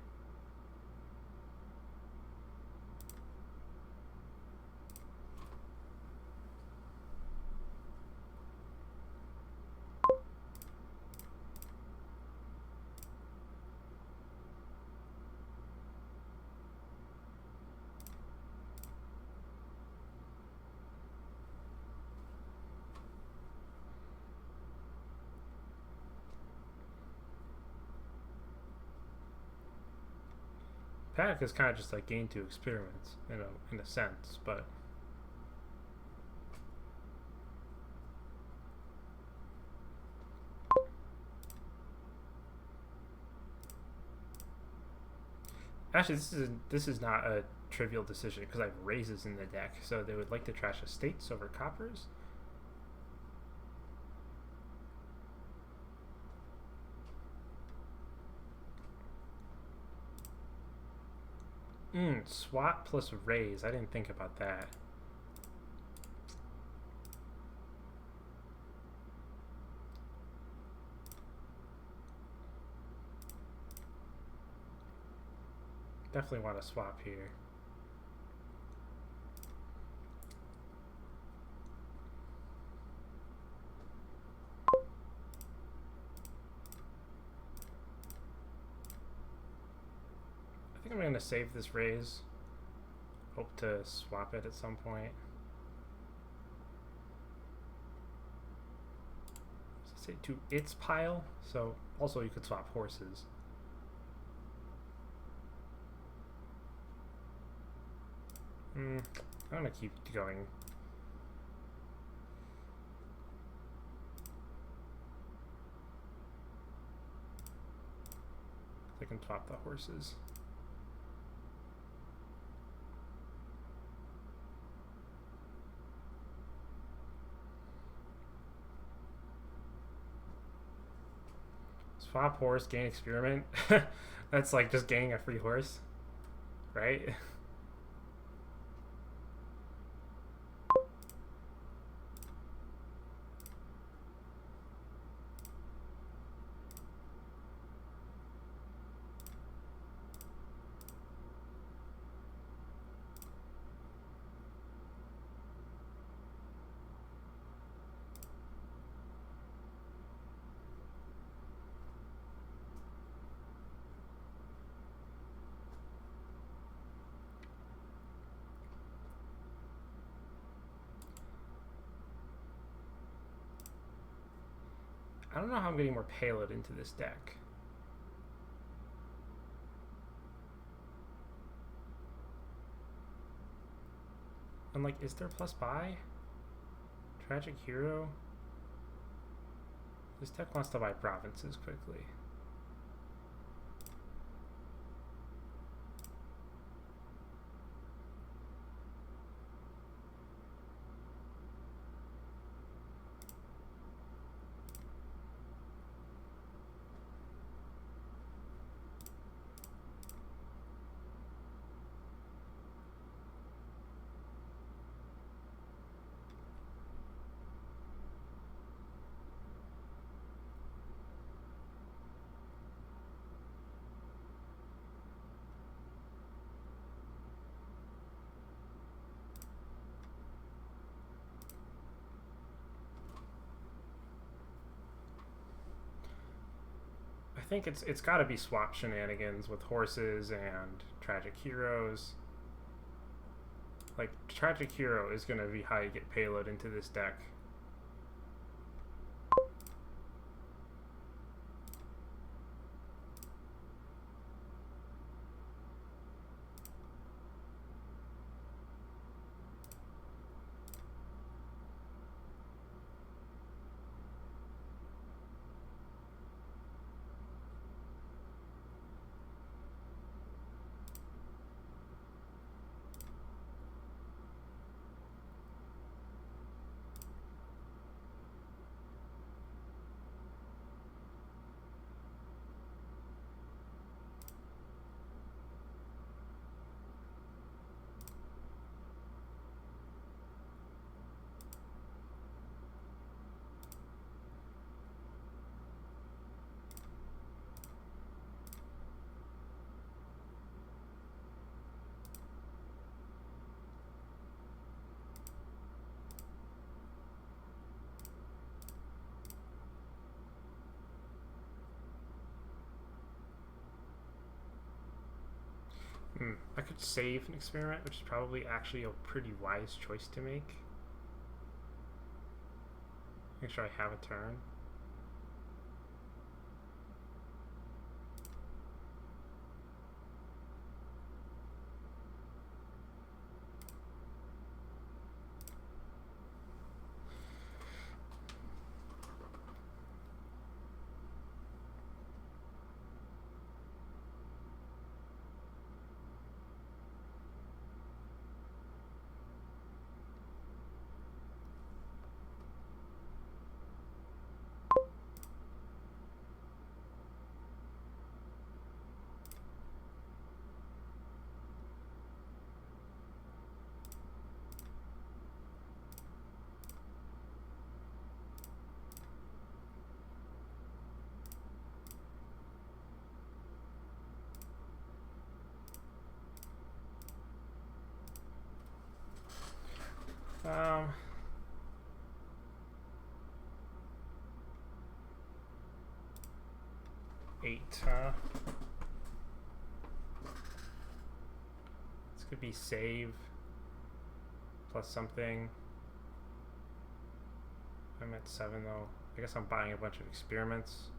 Paddock is kind of just like gain 2 experiments, in a sense, but actually this is not a trivial decision because I have raises in the deck, so they would like to trash estates over coppers. Swap plus raise. I didn't think about that. Definitely want to swap here. I think I'm going to save this raise. Hope to swap it at some point. Say to its pile. So also you could swap horses. I'm gonna keep going. I can swap the horses. Swap horse, gain experiment. That's like just gaining a free horse, right? I don't know how I'm getting more payload into this deck. I'm like, is there plus buy? Tragic Hero? This deck wants to buy provinces quickly. I think it's got to be swap shenanigans with horses and tragic heroes. Like, tragic hero is going to be how you get payload into this deck. could save an experiment, which is probably actually a pretty wise choice to make. Make sure I have a turn. Um, 8, huh? This could be save plus something. I'm at 7 though. I guess I'm buying a bunch of experiments.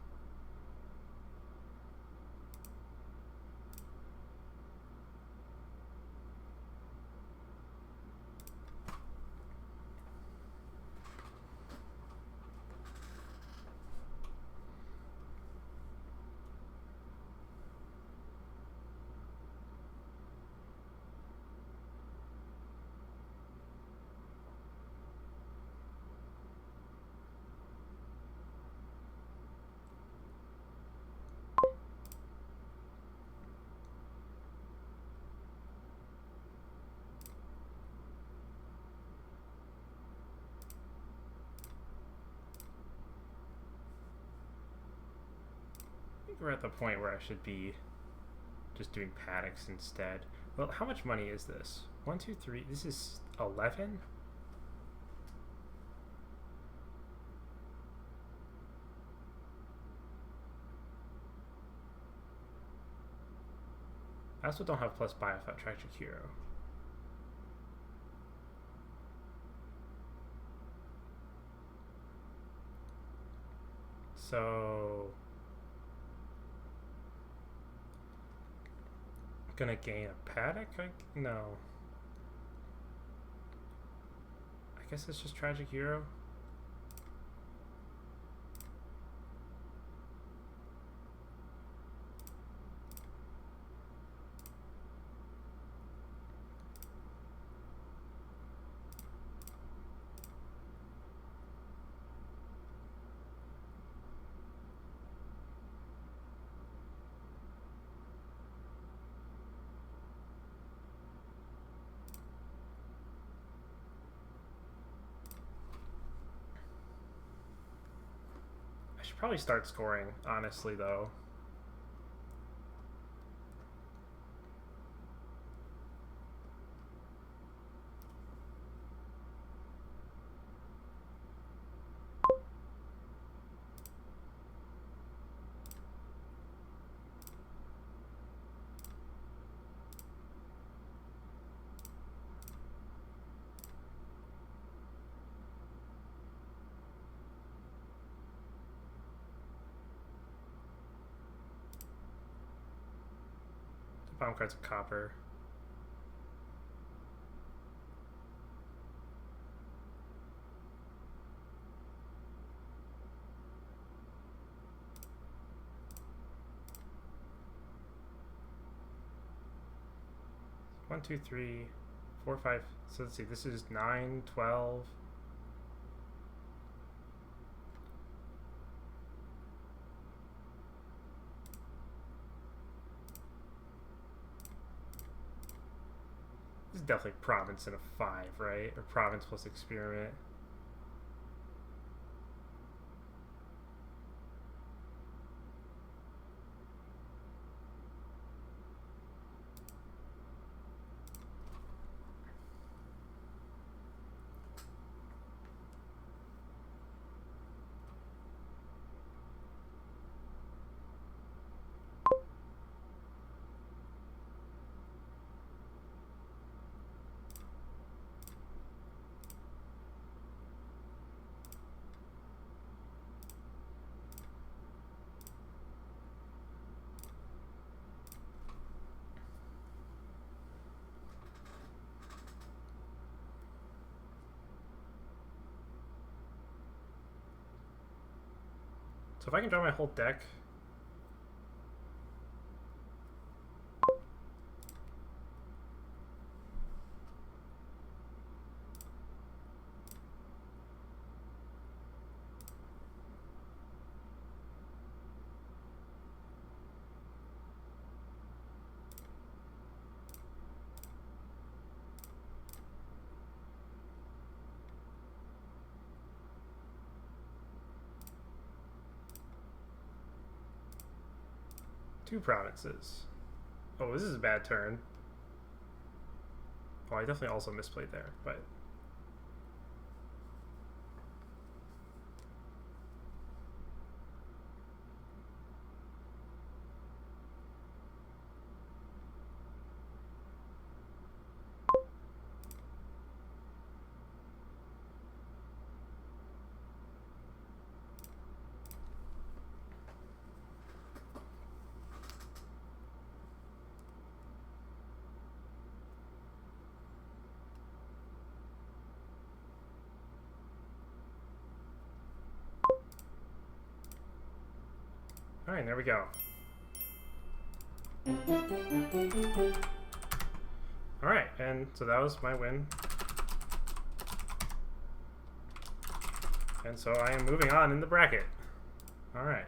We're at the point where I should be just doing paddocks instead. Well, how much money is this? 1, 2, 3. This is 11? I also don't have plus buy without Tragic Hero. So gonna gain a paddock? No. I guess it's just Tragic Hero. I should probably start scoring, honestly, though. Bottom card's a copper. One, two, 3, 4, 5. So let's see, this is 9, 12. This is definitely province and a 5, right? Or province plus experiment. So if I can draw my whole deck. Two provinces. Oh, this is a bad turn. Oh, I definitely also misplayed there, but... Alright, there we go. Alright, and so that was my win. And so I am moving on in the bracket. Alright.